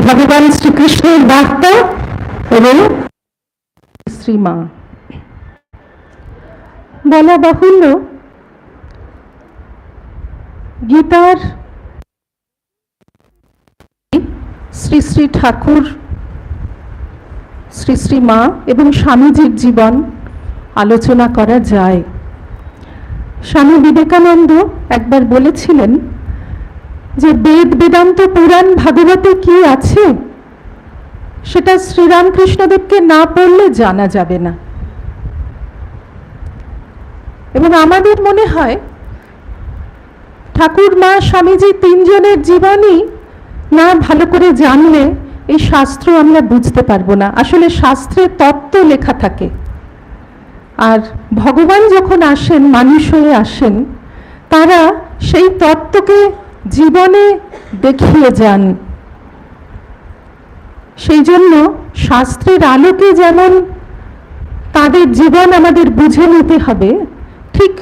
ভগবান শ্রীকৃষ্ণের বার্তা এবং শ্রীমা। বলা বাহুল্য, গীতার শ্রী শ্রী ঠাকুর, শ্রী শ্রী মা এবং স্বামীজির জীবন আলোচনা করা যায়। স্বামী বিবেকানন্দ একবার বলেছিলেন যে বেদ, বেদান্ত, পুরাণ, ভাগবতে কি আছে সেটা শ্রীরামকৃষ্ণদেবকে না পড়লে জানা যাবে না। এবং আমাদের মনে হয় ঠাকুর, মা, স্বামীজি তিনজনের জীবনই না ভালো করে জানলে এই শাস্ত্র আমরা বুঝতে পারবো না। আসলে শাস্ত্রে তত্ত্ব লেখা থাকে, আর ভগবান যখন আসেন, মানুষ হয়ে আসেন, তারা সেই তত্ত্বকে জীবনে দেখিয়ে যান। সেই জন্য শাস্ত্রের আলোকে যেমন তাদের জীবন আমাদের বুঝে নিতে হবে, ঠিক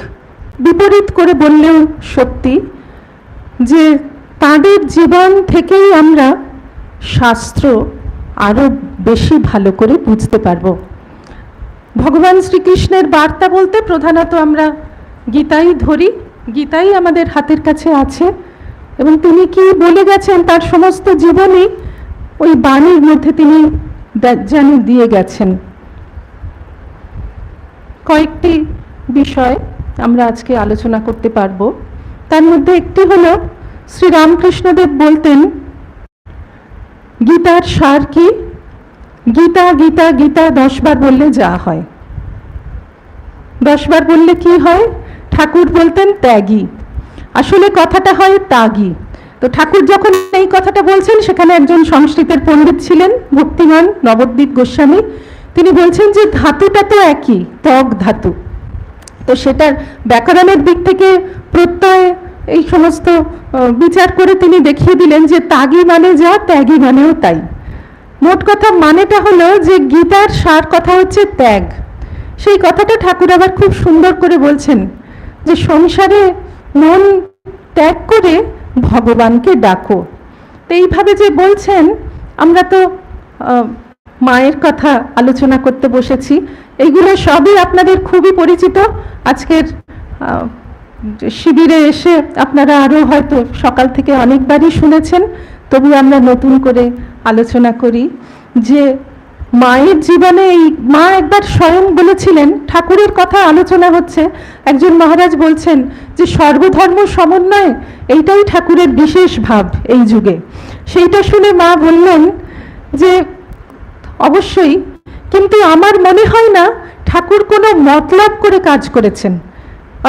বিপরীত করে বললেও সত্যি যে তাদের জীবন থেকেই আমরা শাস্ত্র আরো বেশি ভালো করে বুঝতে পারবো। ভগবান শ্রীকৃষ্ণের বার্তা বলতে প্রধানত আমরা গীতাই ধরি। গীতাই আমাদের হাতের কাছে আছে এবং তিনি কি বলে গেছেন তার সমস্ত জীবনই ওই বাণীর মধ্যে তিনি যেন দিয়ে গেছেন। কয়েকটি বিষয় আমরা আজকে আলোচনা করতে পারবো। তার মধ্যে একটি হলো, শ্রীরামকৃষ্ণদেব বলতেন গীতার সার কি? গীতা গীতা গীতা 10 বার বললে যা হয়। 10 বার বললে কি হয়? ঠাকুর বলতেন ত্যাগী, আসলে কথাটা হয় তাগী। তো ঠাকুর যখন এই কথাটা বলছেন, সেখানে একজন সংস্কৃতের পণ্ডিত ছিলেন, ভক্তিমান নবদ্বীপ গোস্বামী। তিনি বলছেন যে ধাতুটা তো একই, ত্বক ধাতু। তো সেটার ব্যাকরণের দিক থেকে প্রত্যয় এই সমস্ত বিচার করে তিনি দেখিয়ে দিলেন যে তাগী মানে যা, ত্যাগী মানেও তাই। মোট কথা মানেটা হলো যে গীতার সার কথা হচ্ছে ত্যাগ। সেই কথাটা ঠাকুর আবার খুব সুন্দর করে বলছেন যে সংসারে মন ত্যাগ করে ভগবানকে ডাকো। তো এইভাবে যে বলছেন, আমরা তো মায়ের কথা আলোচনা করতে বসেছি। এইগুলো সবই আপনাদের খুবই পরিচিত। আজকের শিবিরে এসে আপনারা আরও হয়তো সকাল থেকে অনেকবারই শুনেছেন, তবু আমরা নতুন করে আলোচনা করি যে মায়ের জীবনে এই মা একবার স্বয়ং বলেছিলেন, ঠাকুরের কথা আলোচনা হচ্ছে, একজন মহারাজ বলছেন যে সর্বধর্ম সমন্বয় এইটাই ঠাকুরের বিশেষ ভাব এই যুগে। সেইটা শুনে মা বললেন যে অবশ্যই, কিন্তু আমার মনে হয় না ঠাকুর কোনো মতলব করে কাজ করেছেন।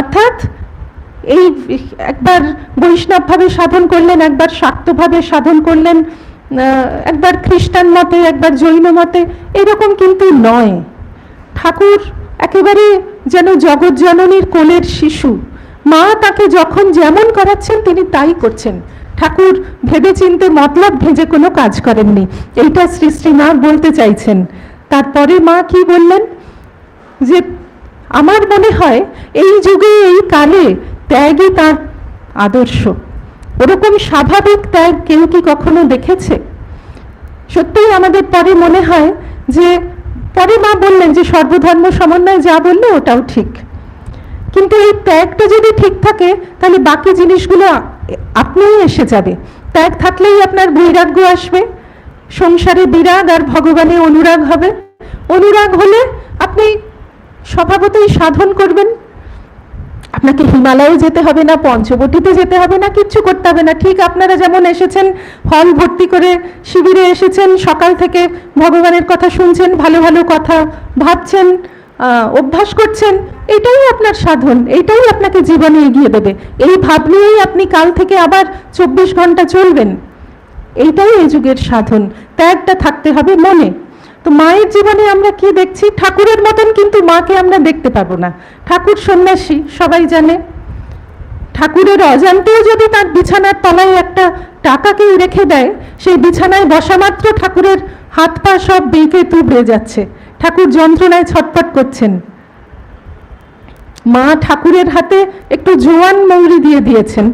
অর্থাৎ এই একবার বৈষ্ণবভাবে সাধন করলেন, একবার শাক্তভাবে সাধন করলেন, একবার খ্রিস্টান মতে, একবার জৈন মতে, এরকম কিন্তু নয়। ঠাকুর একেবারে যেন জগৎ জননীর কোলের শিশু। মা তাকে যখন যেমন করাচ্ছেন তিনি তাই করছেন। ঠাকুর ভেবে চিনতে মতলব ভেজে কোনো কাজ করেননি, এইটা শ্রী শ্রী মা বলতে চাইছেন। তারপরে মা কি বললেন যে আমার মনে হয় এই যুগে, এই কালে ত্যাগই তার আদর্শ। ওরকম স্বাভাবিক ত্যাগ কেউ কি কখনো দেখেছে? সত্যিই আমাদের পরে মনে হয় যে, পরে মা বললেন যে সর্বধর্ম সমন্বয় যা বললে ওটাও ঠিক, কিন্তু এই ত্যাগটা যদি ঠিক থাকে তাহলে বাকি জিনিসগুলো আপনিই এসে যাবে। ত্যাগ থাকলেই আপনার বৈরাগ্য আসবে, সংসারে বিরাগ আর ভগবানে অনুরাগ হবে। অনুরাগ হলে আপনি স্বভাবতই সাধন করবেন। আপনাকে হিমালয়ে যেতে হবে না, পঞ্চবটিতে যেতে হবে না, কিচ্ছু করতে হবে না। ঠিক আপনারা যেমন এসেছেন, হল ভর্তি করে শিবিরে এসেছেন, সকাল থেকে ভগবানের কথা শুনছেন, ভালো ভালো কথা ভাবছেন, অভ্যাস করছেন, এটাই আপনার সাধন, এটাই আপনাকে জীবনে এগিয়ে দেবে। এই ভাব নিয়েই আপনি কাল থেকে আবার 24 ঘন্টা চলবেন। এইটাই এই যুগের সাধন। ত্যাগটা থাকতে হবে মনে। তো মায়ের জীবনে আমরা কি দেখছি? ঠাকুরের মতন কিন্তু মাকে আমরা দেখতে পাবো না। ঠাকুর সন্ন্যাসী, সবাই জানে। ঠাকুরের অজান্তেও যদি তার বিছানার তলায় একটা টাকা কেউ রেখে দেয়, সেই বিছানায় বসা মাত্র ঠাকুরের হাত পা সব বেঁকে তুবড়ে যাচ্ছে, ঠাকুর যন্ত্রণায় ছটফট করছেন। মা ঠাকুরের হাতে একটু জোয়ান মৌরি দিয়ে দিয়েছেন,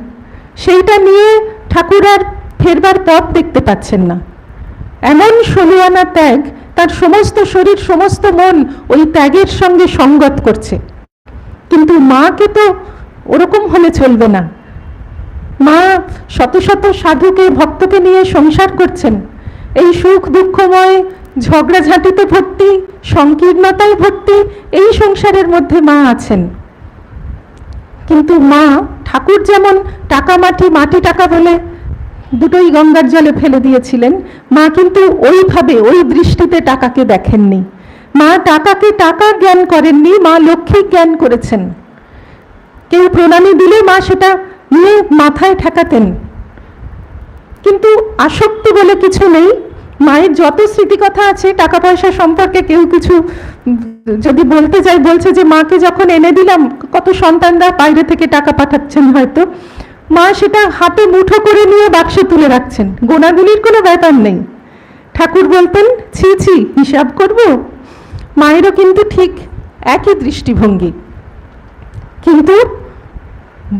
সেইটা নিয়ে ঠাকুর আর ফেরবার পথ দেখতে পাচ্ছেন না। এমন 16 আনা ত্যাগ, তার সমস্ত শরীর সমস্ত মন ওই ত্যাগের সঙ্গে সঙ্গত করছে। কিন্তু মাকে তো ওরকম হলে চলবে না। মা শত শত সাধুকে ভক্তকে নিয়ে সংসার করছেন, এই সুখ দুঃখময় ঝগড়াঝাঁটিতে ভর্তি, সংকীর্ণতায় ভর্তি এই সংসারের মধ্যে মা আছেন। কিন্তু মা, ঠাকুর যেমন টাকা মাটি, মাটি টাকা বলে দুটোই গঙ্গার জলে ফেলে দিয়েছিলেন, মা কিন্তু ওইভাবে ওই দৃষ্টিতে টাকাকে দেখেননি। মা টাকাকে টাকা জ্ঞান করেননি, মা লক্ষ্মী জ্ঞান করেছেন। কেউ প্রণামী দিলে মা সেটা নিয়ে মাথায় ঠেকাতেন। কিন্তু আসক্তি বলে কিছু নেই। মায়ের যত স্মৃতিকথা আছে টাকা পয়সা সম্পর্কে, কেউ কিছু যদি বলতে চাই, বলছে যে মাকে যখন এনে দিলাম, কত সন্তানরা বাইরে থেকে টাকা পাঠাচ্ছেন হয়তো, মা সেটা হাতে মুঠো করে নিয়ে বাক্সে তুলে রাখছেন, গোনাগুনির কোনো ব্যাপার নেই। ঠাকুর বলতেন, ছি ছি, হিসাব করব। মায়েরও কিন্তু ঠিক একই দৃষ্টিভঙ্গি, কিন্তু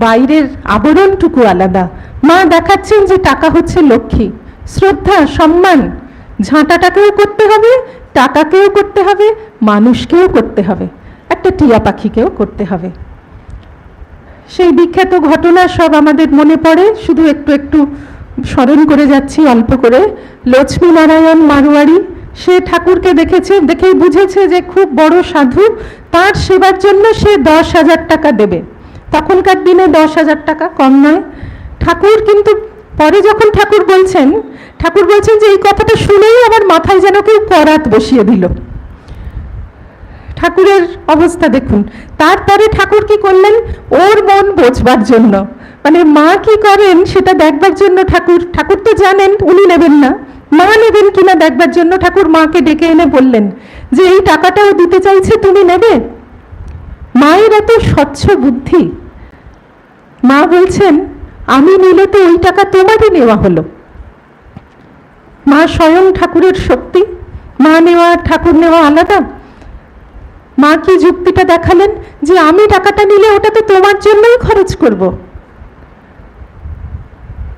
বাইরের আবরণটুকু আলাদা। মা দেখাচ্ছেন যে টাকা হচ্ছে লক্ষ্মী, শ্রদ্ধা, সম্মান। ঝাঁটাটাকেও করতে হবে, টাকাকেও করতে হবে, মানুষকেও করতে হবে, একটা টিয়া পাখিকেও করতে হবে। সেই বিখ্যাত ঘটনা সব আমাদের মনে পড়ে, শুধু একটু একটু স্মরণ করে যাচ্ছি অল্প করে। লক্ষ্মীনারায়ণ মারোয়ারি, সে ঠাকুরকে দেখেছে, দেখেই বুঝেছে যে খুব বড় সাধু, তার সেবার জন্য সে 10,000 টাকা দেবে। তখনকার দিনে 10,000 টাকা কম নয়। ঠাকুর কিন্তু পরে যখন ঠাকুর বলছেন যে এই কথাটা শুনেই আমার মাথায় যেন কেউ করাত বসিয়ে দিল। ঠাকুরের অবস্থা দেখুন। তারপরে ঠাকুর কি করলেন, ওর মন বোঝবার জন্য, মানে মা কি করেন সেটা দেখবার জন্য, ঠাকুর তো জানেন উনি নেবেন না, মা নেবেন কিনা দেখবার জন্য ঠাকুর মাকে ডেকে এনে বললেন যে এই টাকাটাও দিতে চাইছে, তুমি নেবে? মায়ের এত স্বচ্ছ বুদ্ধি, মা বলছেন আমি নিলে তো ওই টাকা তোমারই নেওয়া হলো। মা স্বয়ং ঠাকুরের শক্তি, মা নেওয়া ঠাকুর নেওয়া আলাদা। মা কি যুক্তিটা দেখালেন যে আমি টাকাটা নিলে ওটা তো তোমার জন্যই খরচ করব।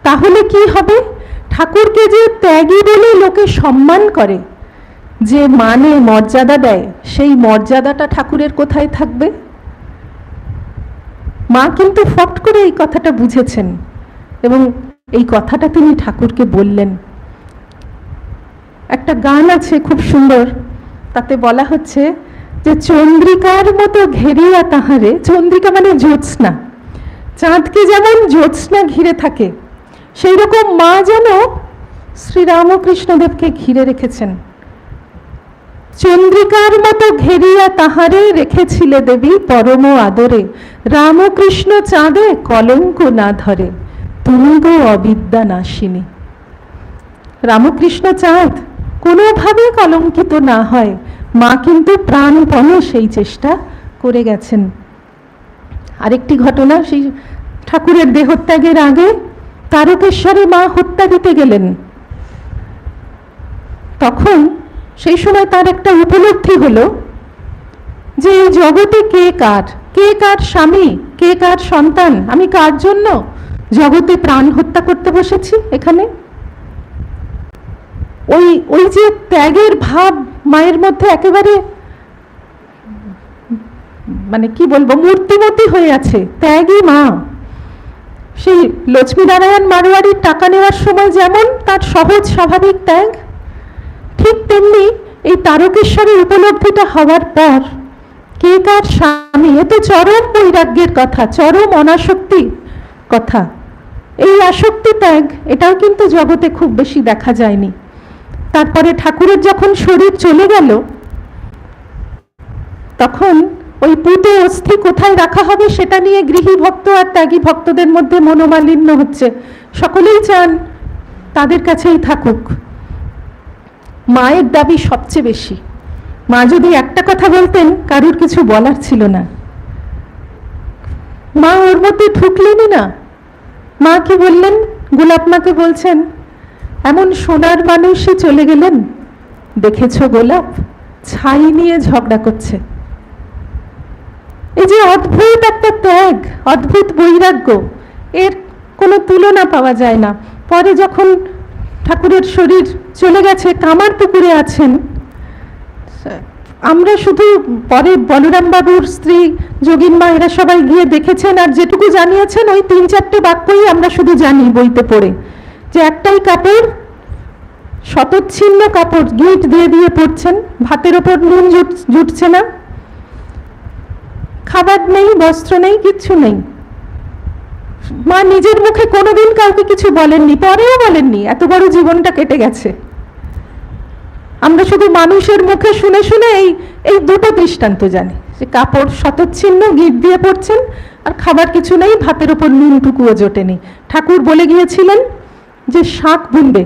তাহলে কি হবে? ঠাকুরকে যে ত্যাগী বলে লোকে সম্মান করে, যে মানে মর্যাদা দেয়, সেই মর্যাদাটা ঠাকুরের কোথায় থাকবে? মা কিন্তু ফট করে এই কথাটা বুঝেছেন এবং এই কথাটা তিনি ঠাকুরকে বললেন। একটা গান আছে খুব সুন্দর, তাতে বলা হচ্ছে যে চন্দ্রিকার মতো ঘেরিয়া তাহারে, চন্দ্রিকা মানে জ্যোৎস্না, চাঁদকে যেমন জ্যোৎস্না ঘিরে থাকে, সেই রকম মা যেন শ্রীরামকৃষ্ণদেবকে ঘিরে রেখেছেন। চন্দ্রিকার মতো ঘেরিয়া তাহারে রেখেছিলে দেবী পরম আদরে, রামকৃষ্ণ চাঁদে কলঙ্ক না ধরে, তুমি গো অবিদ্যা নাশিনী। রামকৃষ্ণ চাঁদ কোনোভাবে কলঙ্কিত না হয়, মা কিন্তু প্রাণপণে সেই চেষ্টা করে গেছেন। আরেকটি ঘটনা, সেই ঠাকুরের দেহত্যাগের আগে তারকেশ্বরে মা হত্যা দিতে গেলেন। তখন সেই সময় তার একটা উপলব্ধি হলো যে এই জগতে কে কার স্বামী, কে কার সন্তান, আমি কার জন্য জগতে প্রাণ হত্যা করতে বসেছি এখানে। ওই যে ত্যাগের ভাব মায়ের মধ্যে একেবারে, মানে কি বলবো, মূর্তিমতী হয়ে আছে, ত্যাগী মা। সেই লক্ষ্মীনারায়ণ মারোয়ারির টাকা নেওয়ার সময় যেমন তার সহজ স্বাভাবিক ত্যাগ, ঠিক তেমনি এই তারকেশ্বরের উপলব্ধিটা হওয়ার পর কে কার স্বামী, এ তো চরম বৈরাগ্যের কথা, চরম অনাসক্তি কথা। এই আসক্তি ত্যাগ, এটাও কিন্তু জগতে খুব বেশি দেখা যায়নি। তারপরে ঠাকুরের যখন শরীর চলে গেল, তখন ওই পুঁতে অস্থি কোথায় রাখা হবে সেটা নিয়ে গৃহী ভক্ত আর ত্যাগী ভক্তদের মধ্যে মনোমালিন্য হচ্ছে। সকলেই চান তাদের কাছেই থাকুক। মায়ের দাবি সবচেয়ে বেশি। মা যদি একটা কথা বলতেন, কারুর কিছু বলার ছিল না। মা ওর মধ্যে ঢুকলেনই না। মা কি বললেন? গোলাপ মাকে বলছেন, এমন সোনার মানুষই চলে গেলেন, দেখেছো গোলাপ ছাই নিয়ে ঝগড়া করছে। এই যে অদ্ভুত একটা ত্যাগ, অদ্ভুত বৈরাগ্য, এর কোনো তুলনা পাওয়া যায় না। পরে যখন ঠাকুরের শরীর চলে গেছে, কামার পুকুরে আছেন। আমরা শুধু পরে বলরাম বাবুর স্ত্রী যোগিন মা এরা সবাই গিয়ে দেখেছেন, আর যেটুকু জানিয়েছেন ওই 3-4টে বাক্যই আমরা শুধু জানি বইতে পড়ে, যে একটাই কাপড়, শতচ্ছিন্ন কাপড় গিট দিয়ে দিয়ে পড়ছেন, ভাতের ওপর নুন জুটছে না, খাবার নেই, বস্ত্র নেই, কিচ্ছু নেই। মা নিজের মুখে কোনোদিন কাউকে কিছু বলেননি, পরেও বলেননি, এত বড় জীবনটা কেটে গেছে। আমরা শুধু মানুষের মুখে শুনে শুনে এই দুটো দৃষ্টান্ত জানি, যে কাপড় শতচ্ছিন্ন গিট দিয়ে পড়ছেন, আর খাবার কিছু নেই, ভাতের ওপর নুনটুকুও জোটেনি। ঠাকুর বলে গিয়েছিলেন যে শাক বুনবে,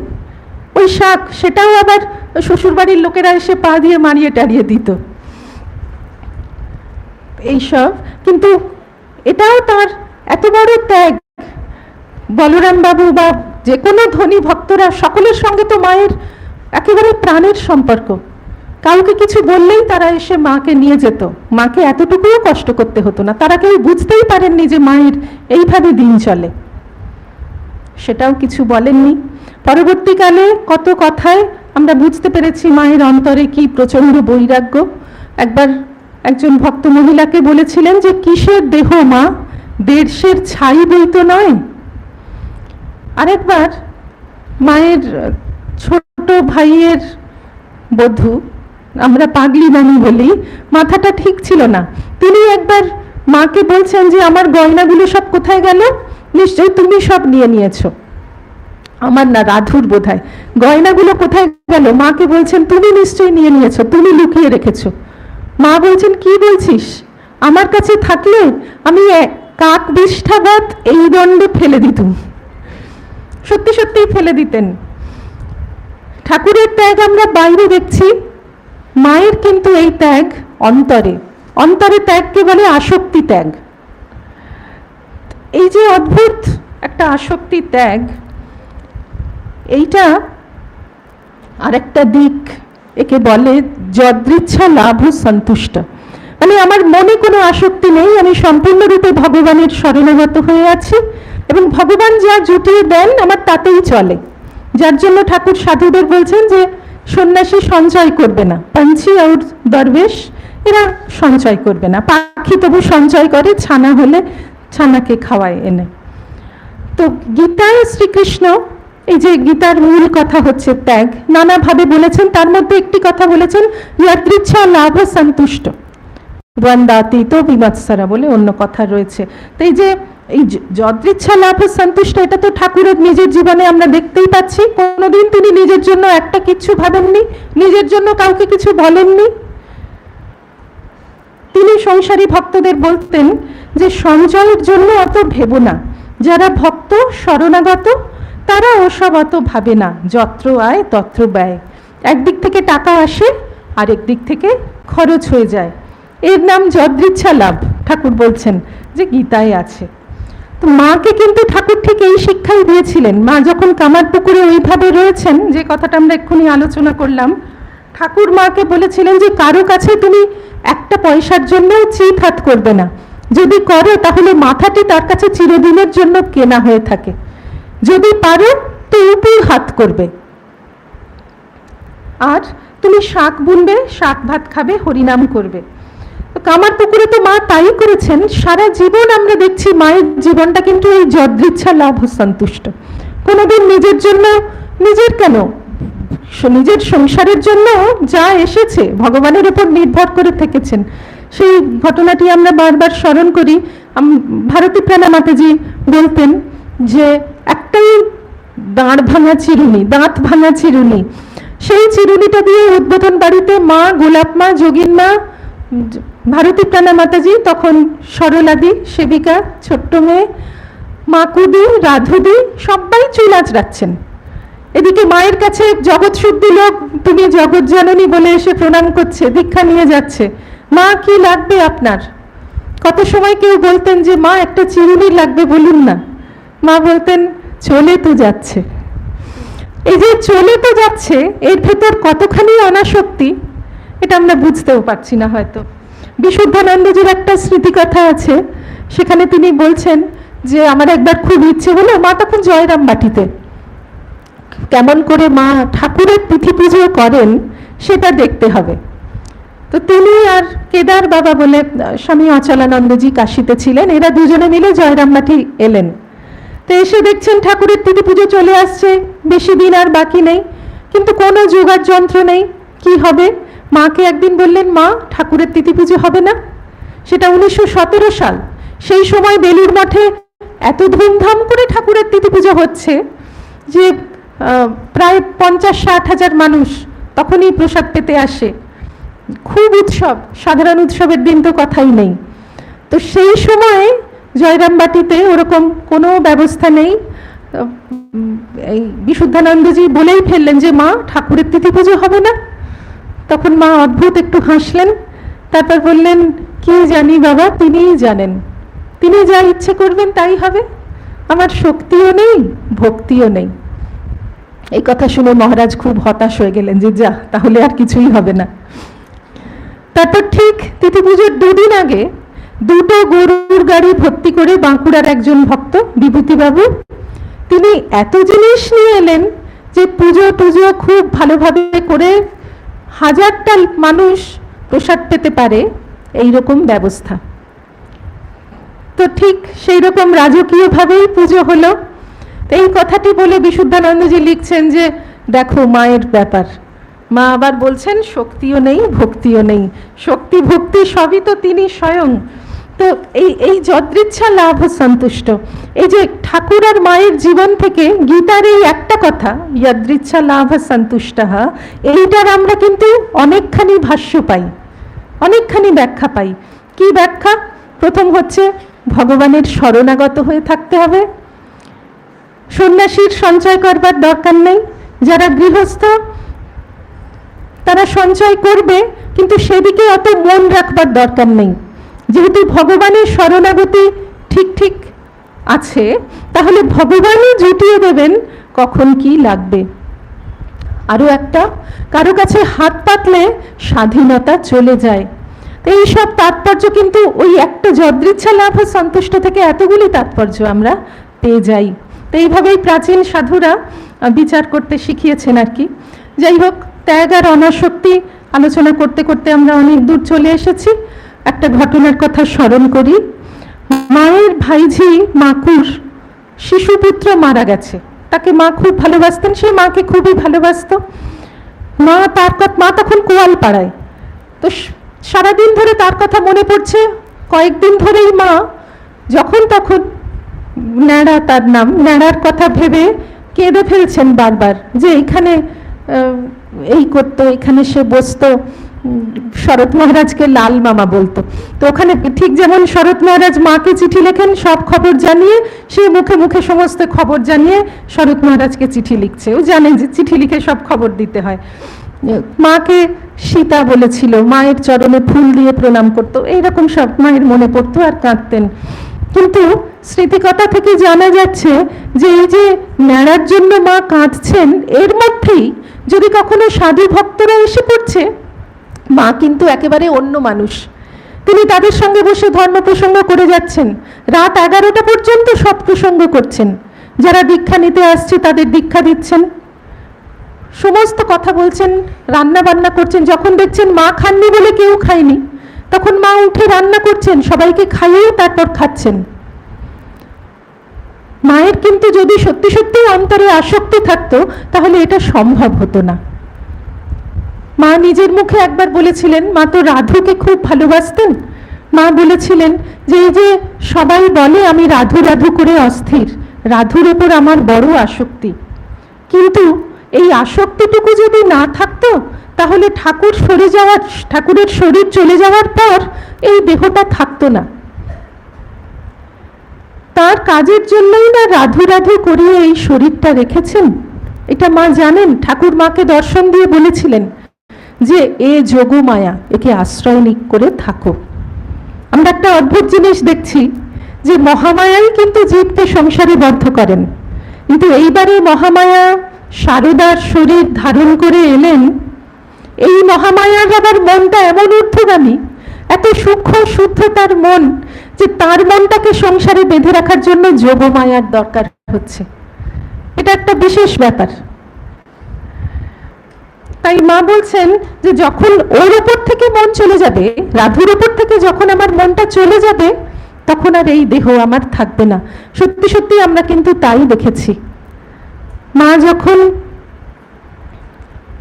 ওই শাক সেটাও আবার শ্বশুরবাড়ির লোকেরা এসে পা দিয়ে মারিয়ে টাড়িয়ে দিত এইসব। কিন্তু এটাও তার এত বড় ত্যাগ। বলরাম বাবু বা যে কোনো ধনী ভক্তরা সকলের সঙ্গে তো মায়ের একেবারে প্রাণের সম্পর্ক, কাউকে কিছু বললেই তারা এসে মাকে নিয়ে যেত, মাকে এতটুকুও কষ্ট করতে হতো না। তারা কেউ বুঝতেই পারেননি যে মায়ের এইভাবে দিন চলে, সেটাও কিছু বলেননি। পরবর্তীকালে কত কথায় আমরা বুঝতে পেরেছি মায়ের অন্তরে কি প্রচণ্ড বৈরাগ্য। একবার একজন ভক্ত মহিলাকে বলেছিলেন যে কিসের দেহ মা, দেড়শের ছাই বই তো নয়। আরেকবার মায়ের ছোট ভাইয়ের বধূ, আমরা পাগলি নানি বলি, মাথাটা ঠিক ছিল না, তিনি একবার মাকে বলছেন যে আমার গয়নাগুলো সব কোথায় গেল, নিশ্চয়ই তুমি সব নিয়ে নিয়েছো। আমার না, রাধুর বোধহয়, গয়নাগুলো কোথায় গেল, মাকে বলছেন তুমি নিশ্চয়ই নিয়ে নিয়েছো, তুমি লুকিয়ে রেখেছো। মা বলছেন কি বলছিস, আমার কাছে থাকলে আমি কাক বিষ্ঠাঘাত এই দণ্ডে ফেলে দিতুম। সত্যি সত্যিই ফেলে দিতেন। ঠাকুরের ত্যাগ আমরা বাইরে দেখছি, মায়ের কিন্তু এই ত্যাগ অন্তরে, অন্তরে ত্যাগকে বলে আসক্তি ত্যাগ। এই যে অদ্ভুত একটা আসক্তি ত্যাগ, এইটা আরেকটা দিক, একে বলে যদৃচ্ছা লাভ সন্তুষ্ট। মানে আমার মনে কোনো আসক্তি নেই, আমি সম্পূর্ণরূপে ভগবানের শরণাগত হয়ে আছি, এবং ভগবান যা জুটিয়ে দেন আমার তাতেই চলে। যার জন্য ঠাকুর সাধুদের বলছেন যে সন্ন্যাসী সঞ্চয় করবে না, পাঞ্ছি আর দরবেশ এরা সঞ্চয় করবে না, পাখি তবু সঞ্চয় করে, ছানা হলে ছানাকে খাওয়ায় এনে। তো গীতায় শ্রীকৃষ্ণ, এই যে গীতার মূল কথা হচ্ছে ত্যাগ, নানাভাবে বলেছেন, তার মধ্যে একটি কথা বলেছেন যদৃচ্ছা লাভ সন্তুষ্ট দ্বন্দ্বাতীত বিমৎসরা বলে অন্য কথা রয়েছে। তো এই যে এই যদৃচ্ছা লাভ সন্তুষ্ট, এটা তো ঠাকুরের নিজের জীবনে আমরা দেখতেই পাচ্ছি। কোনোদিন তিনি নিজের জন্য একটা কিছু ভাবেননি, নিজের জন্য কাউকে কিছু বলেননি। তিনি সংসারী ভক্তদের বলতেন যে সঞ্চয়ের জন্য অত ভেবো না, যারা ভক্ত শরণাগত তারা ওসব অত ভাবে না, যত্র আয় তত্র ব্যয়। একদিক থেকে টাকা আসে, আরেক দিক থেকে খরচ হয়ে যায়, এর নাম যদৃচ্ছা লাভ। ঠাকুর বলছেন যে গীতায় আছে। তো মাকে কিন্তু ঠাকুর ঠিক এই শিক্ষাই দিয়েছিলেন। মা যখন কামার পুকুরে ওইভাবে রয়েছেন, যে কথাটা আমরা এক্ষুনি আলোচনা করলাম, ঠাকুর মাকে বলেছিলেন যে কারো কাছে তুমি একটা পয়সার জন্য চিত হাত করবে না, যদি করো তাহলে মাথাটি তার কাছে চিরদিনের জন্য কেনা হয়ে থাকে, যদি পারো তো উপর হাত করবে, আর তুমি শাক বুনবে, শাক ভাত খাবে, হরিনাম করবে। কামার পুকুরে তো মা তাই করেছেন। সারা জীবন আমরা দেখছি মায়ের জীবনটা কিন্তু এই যদৃচ্ছা লাভ সন্তুষ্ট। কোনোদিন নিজের জন্য, নিজের কেন, নিজের সংসারের জন্য যা এসেছে ভগবানের উপর নির্ভর করে থেকেছেন। সেই ঘটনাটি আমরা বারবার স্মরণ করি। ভারতী প্রাণা মাতাজি বলতেন যে একটাই দাঁত ভাঙা চিরুনি, সেই চিরুনিটা দিয়ে উদ্বোধন বাড়িতে মা, গোলাপ মা, যোগিন মা, ভারতী প্রাণা মাতাজি, তখন সরলাদি সেবিকা, ছোট্ট মেয়ে মাকুদি, রাধুদি সবাই চুল আঁচড়াচ্ছেন। এদিকে মায়ের কাছে জগৎ শুদ্ধি লোক তুমি জগৎ জননী বলে এসে প্রণাম করছে, দীক্ষা নিয়ে যাচ্ছে। মা কি লাগবে আপনার? কত সময় কেউ বলতেন যে মা একটা চিরুনি লাগবে, বলুন না। মা বলতেন চলে তো যাচ্ছে। এই যে চলে তো যাচ্ছে, এর ভেতর কতখানি অনাসক্তি এটা আমরা বুঝতেও পারছি না হয়তো। বিশুদ্ধানন্দজির একটা স্মৃতিকথা আছে, সেখানে তিনি বলছেন যে আমার একবার খুব ইচ্ছে হলো, মা তখন জয়রাম বাটিতে, কেমন করে মা ঠাকুরের তিথি পুজো করেন সেটা দেখতে হবে। তো তিনি আর কেদার বাবা বলে স্বামী অচলানন্দজি কাশিতে ছিলেন, এরা দুজনে মিলে জয়রামবাটি এলেন। তো এসে দেখছেন ঠাকুরের তিথি পুজো চলে আসছে, বেশি দিন আর বাকি নেই, কিন্তু কোনো যোগার যন্ত্র নেই। কি হবে? মাকে একদিন বললেন, মা ঠাকুরের তিথি পুজো হবে না? সেটা 1917 সাল। সেই সময় বেলুড় মঠে এত ধুমধাম করে ঠাকুরের তিথি পুজো হচ্ছে যে প্রায় 50-60 হাজার মানুষ তখনই প্রসাদ পেতে আসে। খুব উৎসব, সাধারণ উৎসবের দিন তো কথাই নেই। তো সেই সময় জয়রামবাটিতে ওরকম কোনো ব্যবস্থা নেই। এই বিশুদ্ধানন্দজি বলেই ফেললেন যে মা ঠাকুরের তিথি পুজো হবে না। তখন মা অদ্ভুত একটু হাসলেন, তারপর বললেন, কি জানি বাবা, তিনিই জানেন, তিনি যা ইচ্ছে করবেন তাই হবে, আমার শক্তিও নেই ভক্তিও নেই। এই কথা শুনে মহারাজ খুব হতাশ হয়ে গেলেন যে যা, তাহলে আর কিছুই হবে না। তারপর ঠিক তিথি পুজোর 2 দিন আগে 2টো গরুর গাড়ি ভর্তি করে বাঁকুড়ার একজন ভক্ত বিভূতিবাবু, তিনি এত জিনিস নিয়ে এলেন যে পুজো টুজো খুব ভালোভাবে করে 1000টা মানুষ প্রসাদ পেতে পারে এইরকম ব্যবস্থা। তো ঠিক সেই রকম রাজকীয়ভাবেই পুজো হলো। এই কথাটি বলে বিশুদ্ধানন্দজি লিখছেন যে দেখো মায়ের ব্যাপার, মা আবার বলছেন শক্তিও নেই ভক্তিও নেই, শক্তি ভক্তি সবই তো তিনি স্বয়ং। তো এই যদৃচ্ছা লাভ সন্তুষ্ট, এই যে ঠাকুর আর মায়ের জীবন থেকে গীতার এই একটা কথা যদৃচ্ছা লাভ সন্তুষ্ট, এইটার আমরা কিন্তু অনেকখানি ভাষ্য পাই, অনেকখানি ব্যাখ্যা পাই। কি ব্যাখ্যা? প্রথম হচ্ছে ভগবানের শরণাগত হয়ে থাকতে হবে। সন্ন্যাসীর সঞ্চয় করবার দরকার নেই, যারা গৃহস্থ তারা সঞ্চয় করবে, কিন্তু সেদিকে অত মন রাখবার দরকার নেই। যেহেতু ভগবানের শরণাগতি ঠিক ঠিক আছে, তাহলে ভগবানই জুটিয়ে দেবেন কখন কি লাগবে। আরো একটা, কারো কাছে হাত পাতলে স্বাধীনতা চলে যায়। এইসব তাৎপর্য কিন্তু ওই একটা যদৃচ্ছা লাভ সন্তুষ্ট থেকে এতগুলি তাৎপর্য আমরা পেয়ে যাই। তো এইভাবেই প্রাচীন সাধুরা বিচার করতে শিখিয়েছেন আর কি। যাই হোক, ত্যাগ আর অনাসক্তি আলোচনা করতে করতে আমরা অনেক দূর চলে এসেছি। একটা ঘটনার কথা স্মরণ করি। মায়ের ভাইঝি মাকুর শিশুপুত্র মারা গেছে, তাকে মা খুব ভালোবাসতেন, সে মাকে খুবই ভালোবাসত। মা তখন কোয়ালপাড়ায়। তো সারাদিন ধরে তার কথা মনে পড়ছে। কয়েকদিন ধরেই মা যখন তখন ন্যাড়া, তার নাম, ন্যাড়ার কথা ভেবে কেঁদে ফেলছেন বারবার, যে এখানে এই করতো, এখানে সে বসতো। শরৎ মহারাজকে লাল মামা বলতো। তো ওখানে ঠিক যেমন শরৎ মহারাজ মাকে চিঠি লেখেন সব খবর জানিয়ে, সে মুখে মুখে সমস্ত খবর জানিয়ে শরৎ মহারাজকে চিঠি লিখছে। ও জানেন যে চিঠি লিখে সব খবর দিতে হয়। মাকে সীতা বলেছিল, মায়ের চরণে ফুল দিয়ে প্রণাম করতো, এইরকম সব মায়ের মনে পড়তো আর কাঁদতেন। কিন্তু স্মৃতিকথা থেকে জানা যাচ্ছে যে এই যে ন্যাড়ার জন্য মা কাঁদছেন, এর মধ্যেই যদি কখনো সাধু ভক্তরা এসে পড়ছে, মা কিন্তু একেবারে অন্য মানুষ। তিনি তাদের সঙ্গে বসে ধর্ম প্রসঙ্গ করে যাচ্ছেন, রাত 11টা পর্যন্ত সব প্রসঙ্গ করছেন, যারা দীক্ষা নিতে আসছে তাদের দীক্ষা দিচ্ছেন, সমস্ত কথা বলছেন, রান্না বান্না করছেন। যখন দেখছেন মা খাননি বলে কেউ খায়নি, তখন মা উঠে রান্না করছেন, সবাইকে খাইয়ে তারপর খাচ্ছেন। মায়ের কিন্তু যদি সত্যি সত্যি অন্তরে আসক্তি থাকতো, তাহলে এটা সম্ভব হতো না। মা নিজের মুখে একবার বলেছিলেন, মা তো রাধুকে খুব ভালোবাসতেন। মা বলেছিলেন যে এই যে সবাই বলে আমি রাধু রাধু করে অস্থির, রাধুর ওপর আমার বড় আসক্তি, কিন্তু এই আসক্তিটুকু যদি না থাকতো, তাহলে ঠাকুরের শরীর চলে যাওয়ার পর এই দেহটা থাকতো না। তার কাজের জন্যই না রাধু রাধু করিয়ে এই শরীরটা রেখেছেন। এটা মা জানেন। ঠাকুর মাকে দর্শন দিয়ে বলেছিলেন যে এ যোগমায়া, একে আশ্রয় করে থাকো। আমরা একটা অদ্ভুত জিনিস দেখছি যে মহামায়াই কিন্তু জীবকে সংসারে বদ্ধ করেন, কিন্তু এইবারে মহামায়া শারদার শরীর ধারণ করে এলেন। এই মহামায়ার আবার মনটা এমন ঊর্ধ্বগামী, এত সূক্ষ্ম শুদ্ধ তার মন, যে তার মনটাকে সংসারে বেঁধে রাখার জন্য যোগমায়ার দরকার হচ্ছে। এটা একটা বিশেষ ব্যাপার। তাই মা বলছেন যে যখন ওর উপর থেকে মন চলে যাবে, রাধুর উপর থেকে যখন আমার মনটা চলে যাবে, তখন আর এই দেহ আমার থাকবে না। সত্যি সত্যি আমরা কিন্তু তাই দেখেছি। মা যখন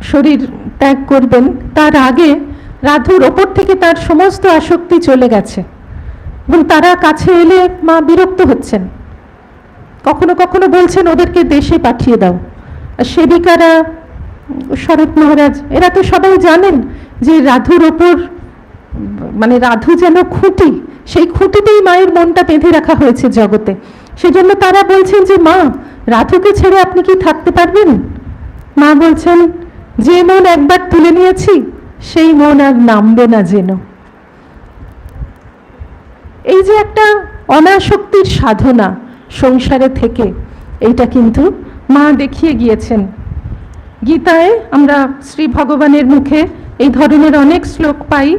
শরীর ত্যাগ করবেন তার আগে রাধুর ওপর থেকে তার সমস্ত আসক্তি চলে গেছে, এবং তারা কাছে এলে মা বিরক্ত হচ্ছেন, কখনো কখনো বলছেন ওদেরকে দেশে পাঠিয়ে দাও। আর সেবিকারা, শরৎ মহারাজ, এরা তো সবাই জানেন যে রাধুর ওপর, মানে রাধু যেন খুঁটি, সেই খুঁটিতেই মায়ের মনটা বেঁধে রাখা হয়েছে জগতে। সেজন্য তারা বলছেন যে মা, রাধুকে ছেড়ে আপনি কি থাকতে পারবেন? মা বলছেন, যে মন একবার তুলে নিয়েছি সেই মন আর নামবে না যেন। এই যে একটা অনাসক্তির সাধনা সংসারে থেকে, এইটা কিন্তু মা দেখিয়ে গিয়েছেন। গীতায় আমরা শ্রী ভগবানের মুখে এই ধরনের অনেক শ্লোক পাই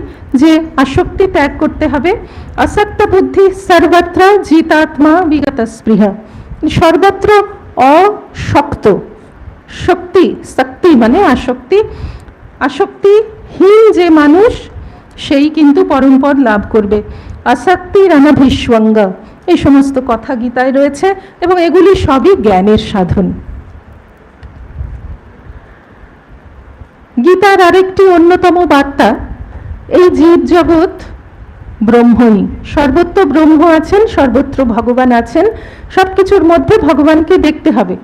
যে আসক্তি ত্যাগ করতে হবে। আসক্ত বুদ্ধি সর্বত্র জিতাত্মা বিগত স্পৃহা। সর্বত্র অশক্ত, শক্তি, শক্তি মানে আসক্তি, আসক্তিহীন যে মানুষ সেই কিন্তু পরমপদ লাভ করবে। আসক্তি রানাভিস্বঙ্গ, এই সমস্ত কথা গীতায় রয়েছে, এবং এগুলি সবই জ্ঞানের সাধন। গীতার আরেকটি অন্যতম বার্তা, এই জীব জগৎ ব্রহ্মই, সর্বত্র ব্রহ্ম আছেন, সর্বত্র ভগবান আছেন, সবকিছুর মধ্যে ভগবানকে দেখতে হবে।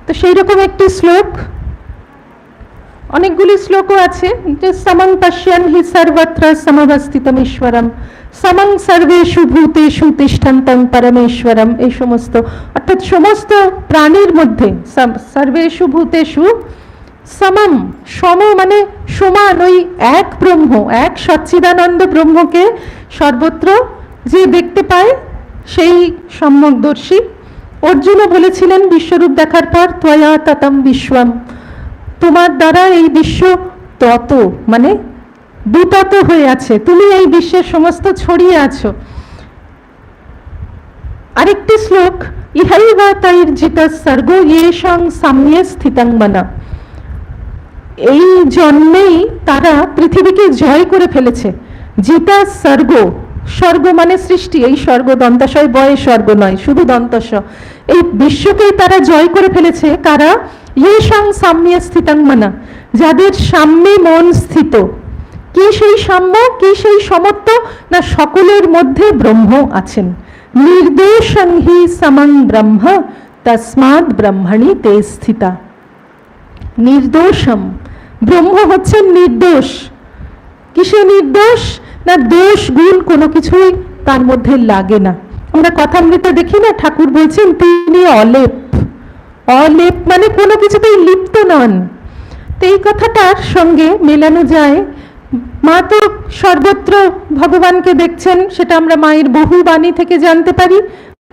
তো সেই রকম একটি শ্লোক, অনেকগুলি শ্লোকও আছে, যে সমং পশ্যন হি সর্বত্র সমবস্থিতম ঈশ্বরম, সমং সর্বেষু ভূতেষু তিষ্ঠন্তং পরমেশ্বরম। এই সমস্ত, অর্থাৎ সমস্ত প্রাণীর মধ্যে, সর্বেষু ভূতেষু সমম, সম মানে সমান, ওই এক ব্রহ্ম, এক সচ্চিদানন্দ ব্রহ্মকে সর্বত্র যে দেখতে পায় সেই সম্যকদর্শী। অর্জুনও বলেছিলেন বিশ্বরূপ দেখার পর, ত্বয়া ততম বিশ্বম, তোমার দ্বারা এই বিশ্ব তত মানে বিতত হয়ে আছে, তুমি এই বিশ্বের সমস্ত ছড়িয়ে আছো। আরেকটি শ্লোক, ইহৈবা তৈর্জিত সর্গ ইয়েষাং সাম্যে স্থিতং মনা। এই জন্মেই তারা পৃথিবীকে জয় করে ফেলেছে। জিতা স্বর্গ, স্বর্গ মানে সৃষ্টি, এই স্বর্গ দন্তাশয় বয়ে স্বর্গ নয়, শুধু দন্তস, এই বিশ্বকেই তারা জয় করে ফেলেছে। কারা? ইয়েষাং সাম্যে স্থিতং মনা, যাদের সাম্যে মন স্থিত। কি সেই সাম্য, কি সেই সমত্ব? না সকলের মধ্যে ব্রহ্ম আছেন। নির্দোষং হি সমং ব্রহ্ম তস্মাৎ ব্রহ্মণি তে স্থিতা। নির্দোষম, ব্রহ্ম হচ্ছেন নির্দোষ। কিসে নির্দোষ? না দোষ গুণ কোনো কিছুই তার মধ্যে লাগে না। আমরা কথামৃতে দেখি না, ঠাকুর বলছেন তিনি অলেপ। অলেপ মানে কোনো কিছুতেই লিপ্ত নন। তো এই কথাটার সঙ্গে মেলানো যায়, মা তো সর্বত্র ভগবানকে দেখছেন, সেটা আমরা মায়ের বহু বাণী থেকে জানতে পারি।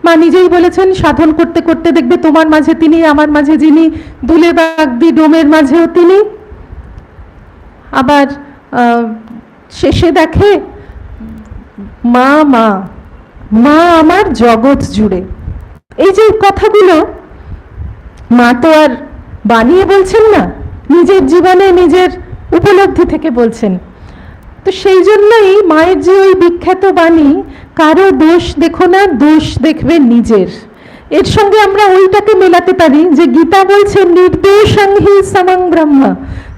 মা নিজেই বলেছেন, সাধন করতে করতে দেখবে তোমার মাঝে তিনি, আমার মাঝে যিনি, দুলে বাগদি ডোমের মাঝেও তিনি। আবার শেষে দেখে মা মা মা আমার জগৎ জুড়ে। এই যে কথাগুলো মা তো আর বানিয়ে বলছেন না, নিজের জীবনে নিজের উপলব্ধি থেকে বলছেন। তো সেই জন্যই মায়ের যে ওই বিখ্যাত বাণী, কারো দোষ দেখো না, দোষ দেখবে নিজের, এর সঙ্গে আমরা ওইটাকে মেলাতে পারি যে গীতা বলছে নির্দোষং হি সমং ব্রহ্ম